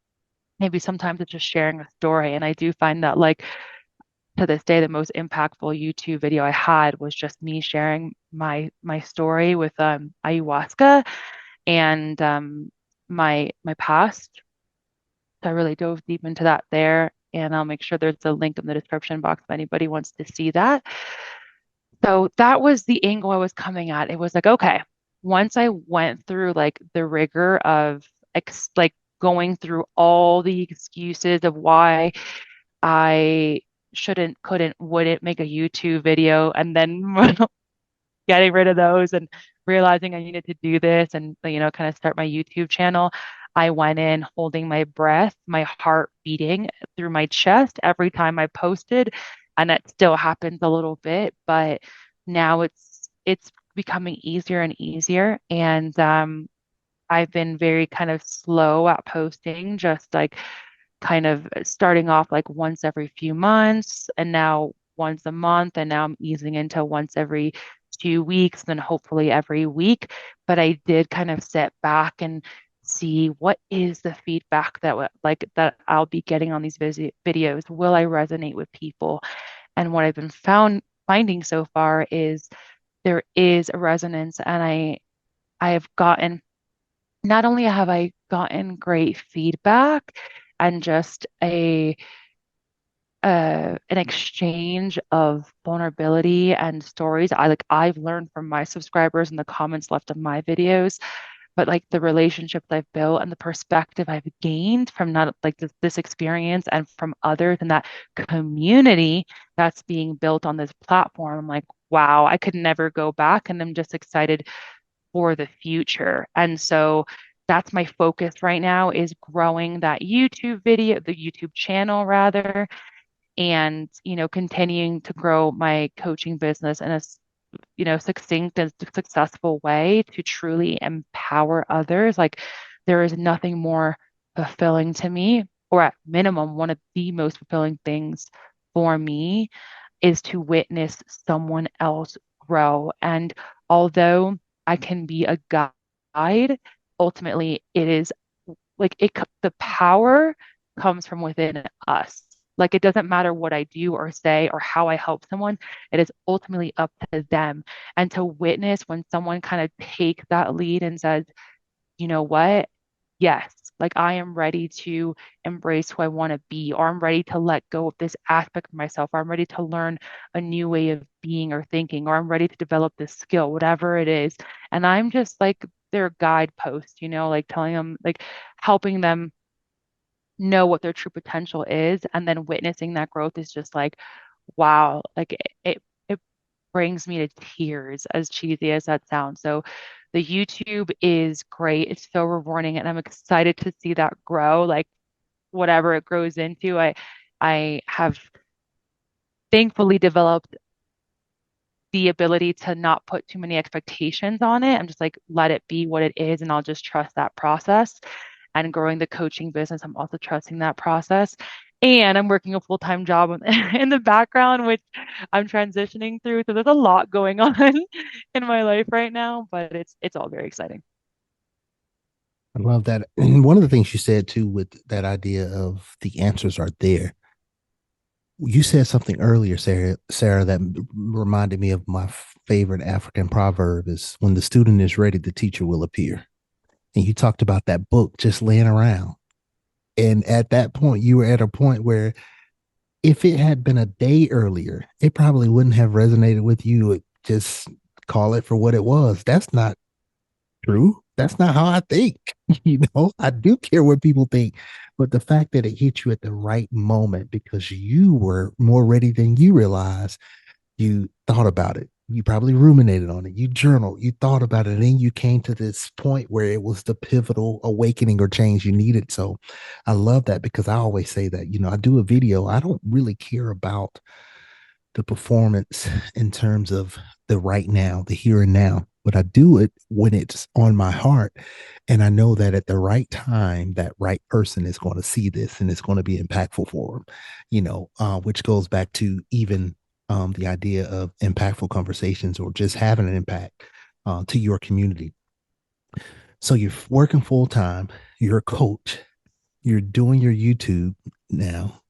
Maybe sometimes it's just sharing a story. And I do find that like to this day, the most impactful YouTube video I had was just me sharing my story with ayahuasca and my past. So I really dove deep into that there, and I'll make sure there's a link in the description box if anybody wants to see that. So that was the angle I was coming at. It was like, okay, once I went through like the rigor of like going through all the excuses of why I shouldn't, couldn't, wouldn't make a YouTube video, and then getting rid of those and realizing I needed to do this and, kind of start my YouTube channel, I went in holding my breath, my heart beating through my chest every time I posted. And that still happens a little bit, but now it's becoming easier and easier. And I've been very kind of slow at posting, just like kind of starting off like once every few months and now once a month. And now I'm easing into once every 2 weeks, then hopefully every week. But I did kind of sit back and see what is the feedback that I'll be getting on these videos. Will I resonate with people? And what I've been finding so far is there is a resonance, and I have gotten not only have I gotten great feedback and just a an exchange of vulnerability and stories. I've learned from my subscribers and the comments left on my videos, but like the relationships I've built and the perspective I've gained from not like this experience and from others and that community that's being built on this platform. I'm like, wow, I could never go back, and I'm just excited for the future. And so that's my focus right now, is growing that the YouTube channel rather, and, continuing to grow my coaching business in a, succinct and successful way to truly empower others. Like there is nothing more fulfilling to me, or at minimum, one of the most fulfilling things for me is to witness someone else grow. And although I can be a guide, ultimately it is like the power comes from within us. Like it doesn't matter what I do or say or how I help someone, it is ultimately up to them. And to witness when someone kind of take that lead and says, you know what? Yes, like I am ready to embrace who I want to be, or I'm ready to let go of this aspect of myself, or I'm ready to learn a new way of being or thinking, or I'm ready to develop this skill, whatever it is. And I'm just like their guidepost, like telling them, like helping them know what their true potential is. And then witnessing that growth is just like, wow, like it brings me to tears, as cheesy as that sounds. So the YouTube is great. It's so rewarding, and I'm excited to see that grow. Like whatever it grows into, I have thankfully developed the ability to not put too many expectations on it. I'm just like, let it be what it is, and I'll just trust that process. And growing the coaching business, I'm also trusting that process. And I'm working a full-time job in the background, which I'm transitioning through. So there's a lot going on in my life right now, but it's all very exciting. I love that. And one of the things you said too, with that idea of the answers are there. You said something earlier, Sarah, that reminded me of my favorite African proverb is when the student is ready, the teacher will appear. And you talked about that book just laying around. And at that point, you were at a point where if it had been a day earlier, it probably wouldn't have resonated with you. It just call it for what it was. That's not true. That's not how I think. I do care what people think, but the fact that it hit you at the right moment because you were more ready than you realized, you thought about it. You probably ruminated on it. You journaled, you thought about it, and then you came to this point where it was the pivotal awakening or change you needed. So I love that because I always say that, I do a video. I don't really care about the performance in terms of the right now, the here and now. But I do it when it's on my heart. And I know that at the right time, that right person is going to see this and it's going to be impactful for them, which goes back to even the idea of impactful conversations or just having an impact to your community. So you're working full time, you're a coach, you're doing your YouTube now.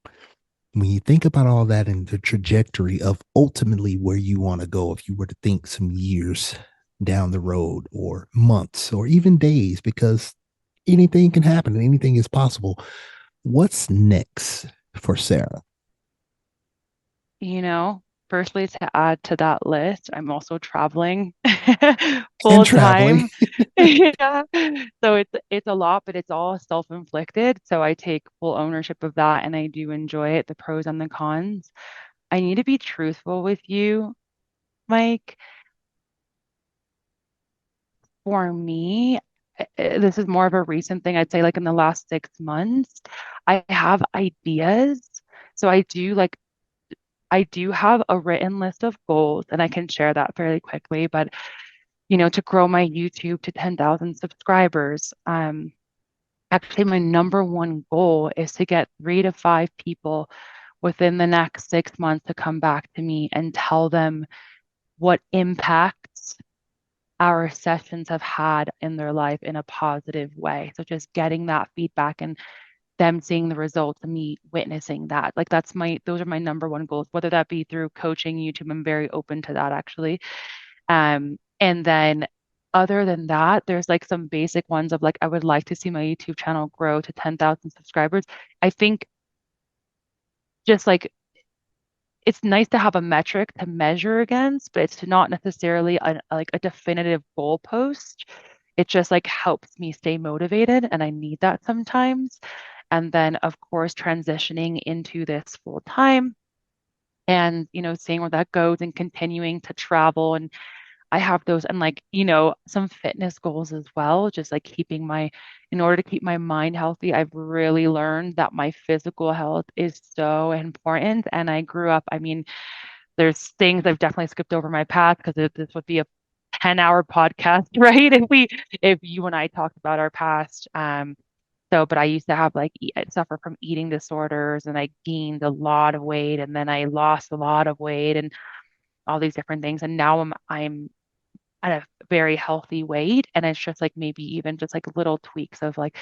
When you think about all that and the trajectory of ultimately where you want to go, if you were to think some years down the road or months or even days, because anything can happen and anything is possible, what's next for Sarah? You know? firstly, to add to that list, I'm also traveling And full traveling. time. Yeah. So it's a lot, but it's all self-inflicted. So I take full ownership of that and I do enjoy it, the pros and the cons. I need to be truthful with you, Mike. For me, this is more of a recent thing. I'd say like in the last 6 months, I have ideas. So I do have a written list of goals and I can share that fairly quickly, but to grow my YouTube to 10,000 subscribers, actually my number one goal is to get 3 to 5 people within the next 6 months to come back to me and tell them what impacts our sessions have had in their life in a positive way. So just getting that feedback and them seeing the results and me witnessing that. Like those are my number one goals, whether that be through coaching, YouTube. I'm very open to that actually. And then other than that, there's like some basic ones of like I would like to see my YouTube channel grow to 10,000 subscribers. I think just like it's nice to have a metric to measure against, but it's not necessarily like a definitive goalpost. It just like helps me stay motivated, and I need that sometimes. And then, of course, transitioning into this full time and, seeing where that goes and continuing to travel. And I have those and like, some fitness goals as well, just like in order to keep my mind healthy, I've really learned that my physical health is so important. And I grew up, I mean, there's things I've definitely skipped over my path because this would be a 10-hour podcast, right? If you and I talked about our past. But I used to have like suffer from eating disorders and I gained a lot of weight and then I lost a lot of weight and all these different things. And now I'm at a very healthy weight. And it's just like maybe even just like little tweaks of like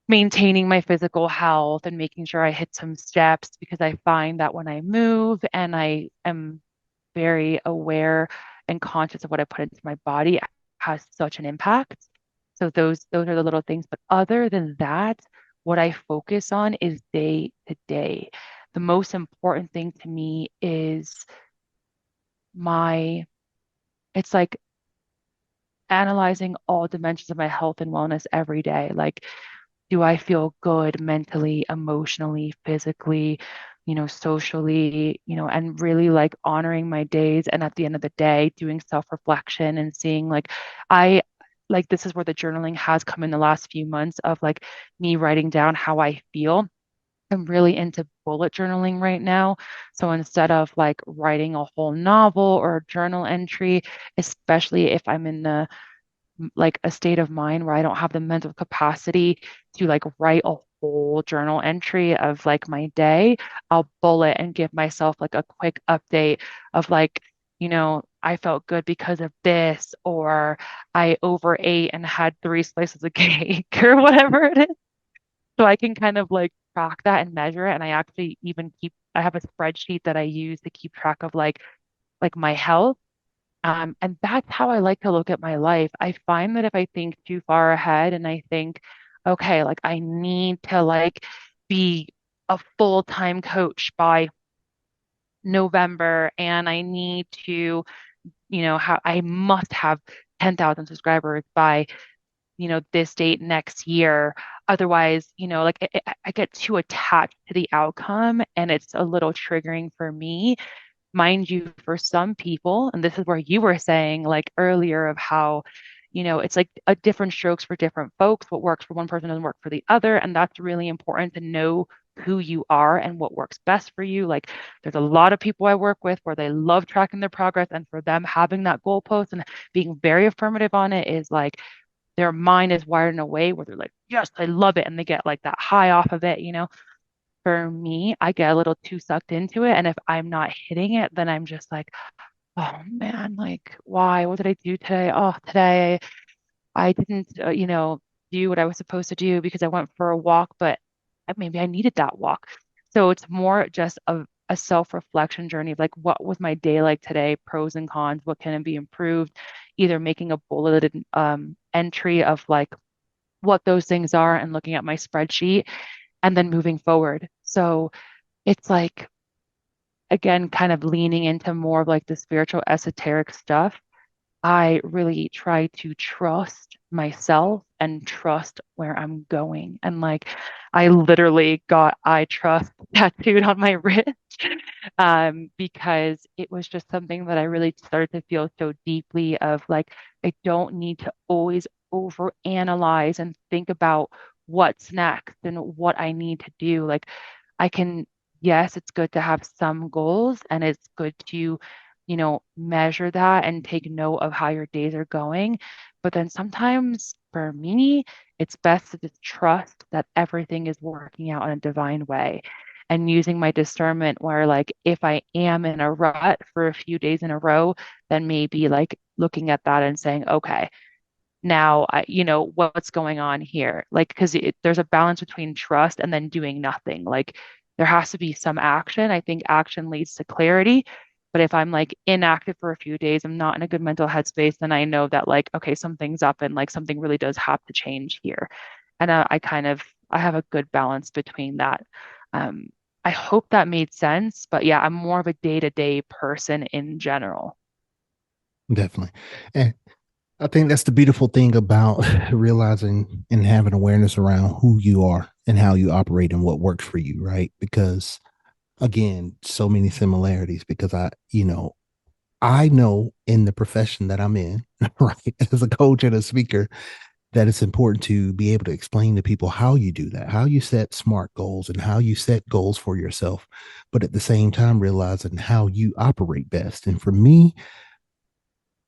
maintaining my physical health and making sure I hit some steps because I find that when I move and I am very aware and conscious of what I put into my body has such an impact. So those are the little things. But other than that, what I focus on is day to day. The most important thing to me is my, it's like analyzing all dimensions of my health and wellness every day. Like, do I feel good mentally, emotionally, physically, socially, and really like honoring my days. And at the end of the day, doing self-reflection and seeing I like this is where the journaling has come in the last few months of like me writing down how I feel. I'm really into bullet journaling right now. So instead of like writing a whole novel or a journal entry, especially if I'm in like a state of mind where I don't have the mental capacity to like write a whole journal entry of like my day, I'll bullet and give myself like a quick update of like, I felt good because of this, or I overate and had 3 slices of cake or whatever it is. So I can kind of like track that and measure it. And I actually even I have a spreadsheet that I use to keep track of like my health and that's how I like to look at my life. I find that if I think too far ahead and I think, okay, like I need to like be a full-time coach by November and I need to, I must have 10,000 subscribers by, this date next year. Otherwise, like I get too attached to the outcome and it's a little triggering for me. Mind you, for some people, and this is where you were saying like earlier of how, it's like a different strokes for different folks. What works for one person doesn't work for the other. And that's really important to know who you are and what works best for you. Like there's a lot of people I work with where they love tracking their progress. And for them, having that goalpost and being very affirmative on it is like their mind is wired in a way where they're like, yes, I love it. And they get like that high off of it. For me, I get a little too sucked into it. And if I'm not hitting it, then I'm just like, oh man, like, why? What did I do today? Oh, today I didn't, do what I was supposed to do because I went for a walk, but maybe I needed that walk. So it's more just a self-reflection journey of like, what was my day like today? Pros and cons, what can be improved? Either making a bulleted entry of like what those things are and looking at my spreadsheet and then moving forward. So it's like again, kind of leaning into more of like the spiritual esoteric stuff, I really try to trust myself and trust where I'm going. And like, I literally got I trust tattooed on my wrist because it was just something that I really started to feel so deeply of like, I don't need to always overanalyze and think about what's next and what I need to do. Like, I can, yes, it's good to have some goals and it's good to measure that and take note of how your days are going. But then sometimes for me, it's best to just trust that everything is working out in a divine way and using my discernment where, like, if I am in a rut for a few days in a row, then maybe like looking at that and saying, okay, now what's going on here, like because there's a balance between trust and then doing nothing. Like there has to be some action. I think action leads to clarity, but if I'm like inactive for a few days, I'm not in a good mental headspace, then I know that like, okay, something's up and like something really does have to change here. And I have a good balance between that. um I hope that made sense, but yeah, I'm more of a day-to-day person in general. Definitely. And I think that's the beautiful thing about realizing and having awareness around who you are and how you operate and what works for you, right? Because again, so many similarities because I know in the profession that I'm in, right, as a coach and a speaker, that it's important to be able to explain to people how you do that, how you set smart goals and how you set goals for yourself, but at the same time, realizing how you operate best. And for me,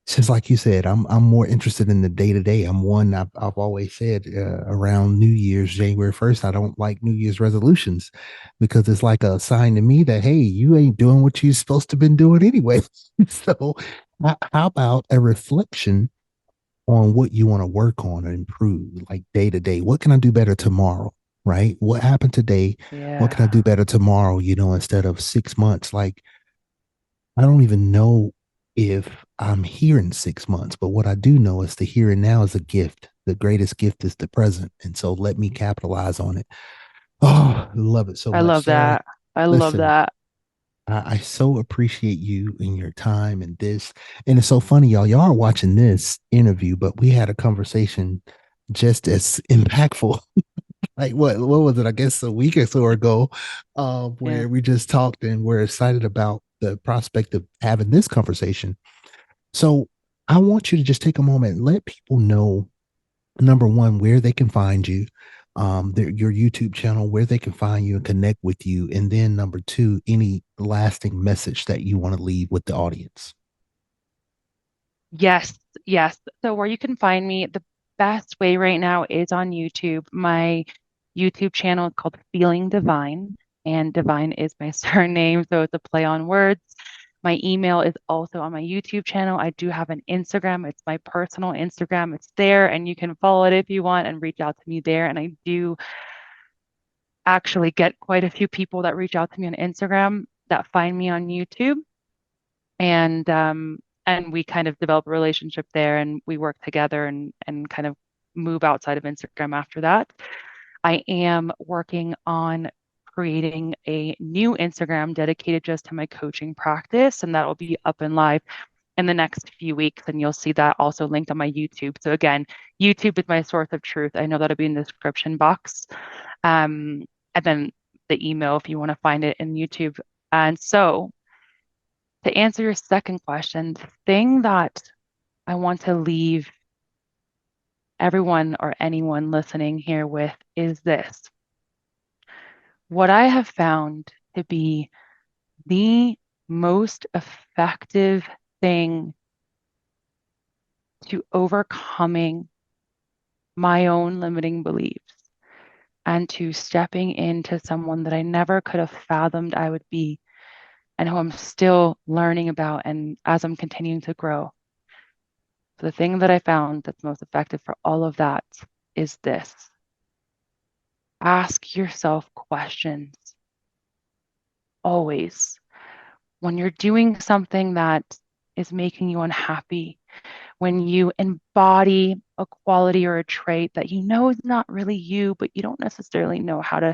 just like you said, I'm more interested in the day to day. I'm one I've always said around New Year's, January 1st, I don't like New Year's resolutions because it's like a sign to me that hey, you ain't doing what you're supposed to been doing anyway. So, how about a reflection on what you want to work on and improve, like day to day? What can I do better tomorrow? Right? What happened today? What can I Yeah, do better tomorrow? Instead of 6 months, like I don't even know if I'm here in 6 months, but what I do know is the here and now is a gift. The greatest gift is the present. And so let me capitalize on it. Oh, I love it so I much. love Sarah, that. I love listen, that. I so appreciate you and your time and this. And it's so funny, y'all. Y'all are watching this interview, but we had a conversation just as impactful. Like what was it? I guess a week or so ago, Yeah. where we just talked and we're excited about the prospect of having this conversation. So I want you to just take a moment and let people know, number one, where they can find you, your YouTube channel, where they can find you and connect with you. And then number two, any lasting message that you want to leave with the audience. Yes, yes. So where you can find me, the best way right now is on YouTube. My YouTube channel is called Feeling Divine, and Divine is my surname, so it's a play on words. My email is also on my YouTube channel. I do have an Instagram. It's my personal Instagram. It's there, and you can follow it if you want and reach out to me there. And I do actually get quite a few people that reach out to me on Instagram that find me on YouTube. And we kind of develop a relationship there and we work together and kind of move outside of Instagram after that. I am working on creating a new Instagram dedicated just to my coaching practice, and that will be up and live in the next few weeks. And you'll see that also linked on my YouTube. So again, YouTube is my source of truth. I know that'll be in the description box. And then the email if you want to find it in YouTube. And so to answer your second question, the thing that I want to leave everyone or anyone listening here with is this. What I have found to be the most effective thing to overcoming my own limiting beliefs and to stepping into someone that I never could have fathomed I would be and who I'm still learning about and as I'm continuing to grow. So the thing that I found that's most effective for all of that is this. Ask yourself questions always. When you're doing something that is making you unhappy, when you embody a quality or a trait that you know is not really you, but you don't necessarily know how to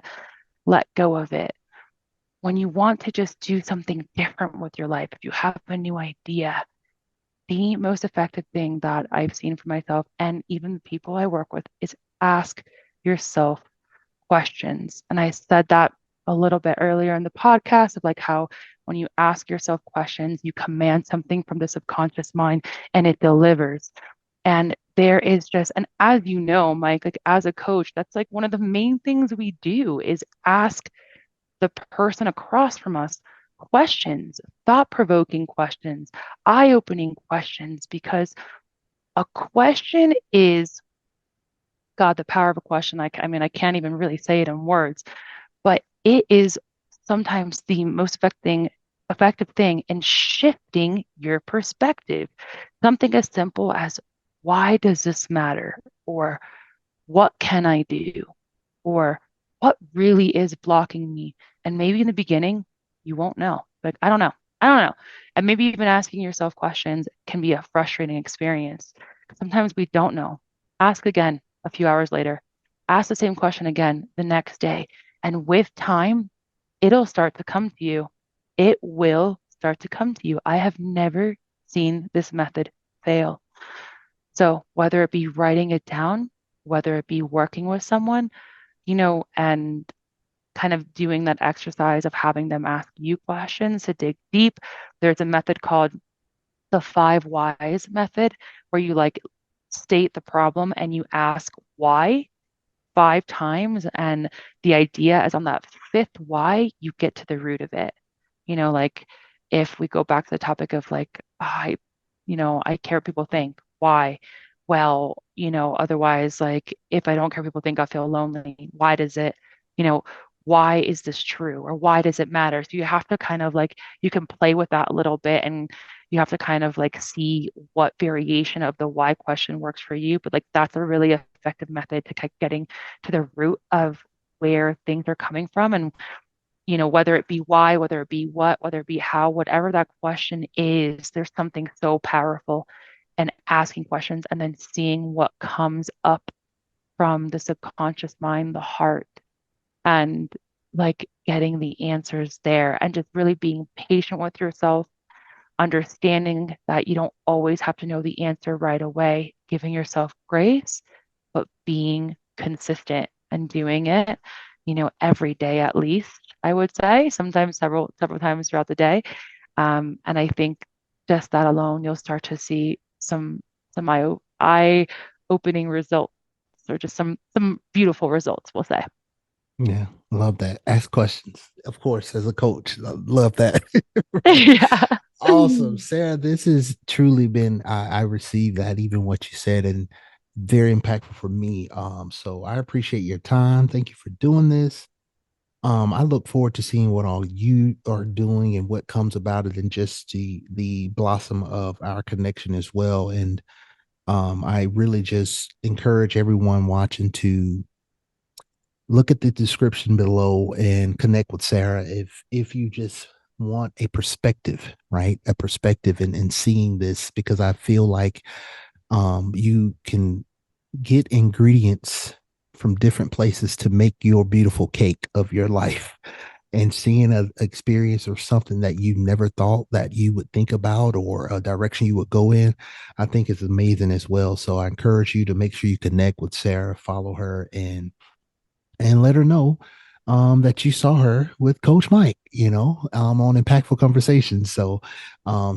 let go of it, when you want to just do something different with your life, if you have a new idea, the most effective thing that I've seen for myself and even the people I work with is ask yourself questions. And I said that a little bit earlier in the podcast of like how when you ask yourself questions, you command something from the subconscious mind and it delivers. And there is just, and as you know, Mike, like as a coach, that's like one of the main things we do is ask the person across from us questions, thought provoking questions, eye opening questions, because a question is, God, the power of a question. Like, I mean, I can't even really say it in words, but it is sometimes the most effective thing in shifting your perspective. Something as simple as, why does this matter? Or what can I do? Or what really is blocking me? And maybe in the beginning, you won't know. Like, I don't know. I don't know. And maybe even asking yourself questions can be a frustrating experience. Sometimes we don't know. Ask again a few hours later. Ask the same question again the next day. And with time, it'll start to come to you. It will start to come to you. I have never seen this method fail. So whether it be writing it down, whether it be working with someone, and kind of doing that exercise of having them ask you questions to dig deep. There's a method called the 5 whys method where you like state the problem and you ask why 5 times. And the idea is on that fifth why, you get to the root of it. Like if we go back to the topic of like, I care what people think. Why? Well, otherwise, like if I don't care what people think, I feel lonely. Why does it, you know, why is this true? Or why does it matter? So you have to kind of like, you can play with that a little bit and you have to kind of like see what variation of the why question works for you. But like that's a really effective method to getting to the root of where things are coming from. And, whether it be why, whether it be what, whether it be how, whatever that question is, there's something so powerful in asking questions and then seeing what comes up from the subconscious mind, the heart, and like getting the answers there and just really being patient with yourself, understanding that you don't always have to know the answer right away, giving yourself grace, but being consistent and doing it, every day at least, I would say, sometimes several times throughout the day. And I think just that alone, you'll start to see some eye opening results or just some beautiful results, we'll say. Yeah, love that. Ask questions, of course, as a coach. Love that. Right. Yeah. Awesome. Sarah, this has truly been, I received that, even what you said, and very impactful for me. So I appreciate your time. Thank you for doing this. I look forward to seeing what all you are doing and what comes about it, and just the blossom of our connection as well. And I really just encourage everyone watching to look at the description below and connect with Sarah if you just want a perspective, right? A perspective in seeing this, because I feel like you can get ingredients from different places to make your beautiful cake of your life. And seeing an experience or something that you never thought that you would think about, or a direction you would go in, I think is amazing as well. So I encourage you to make sure you connect with Sarah, follow her, and let her know that you saw her with Coach Mike, on Impactful Conversations. So,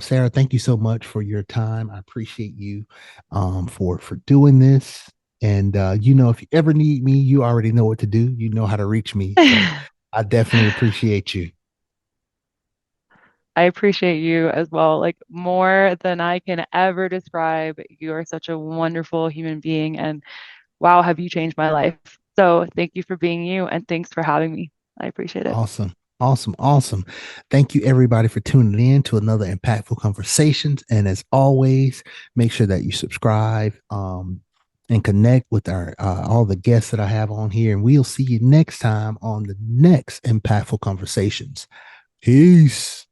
Sarah, thank you so much for your time. I appreciate you for doing this. And if you ever need me, you already know what to do. You know how to reach me. So I definitely appreciate you. I appreciate you as well, like more than I can ever describe. You are such a wonderful human being, and wow, have you changed my life. So thank you for being you, and thanks for having me. I appreciate it. Awesome. Awesome. Awesome. Thank you, everybody, for tuning in to another Impactful Conversations. And as always, make sure that you subscribe and connect with our all the guests that I have on here. And we'll see you next time on the next Impactful Conversations. Peace.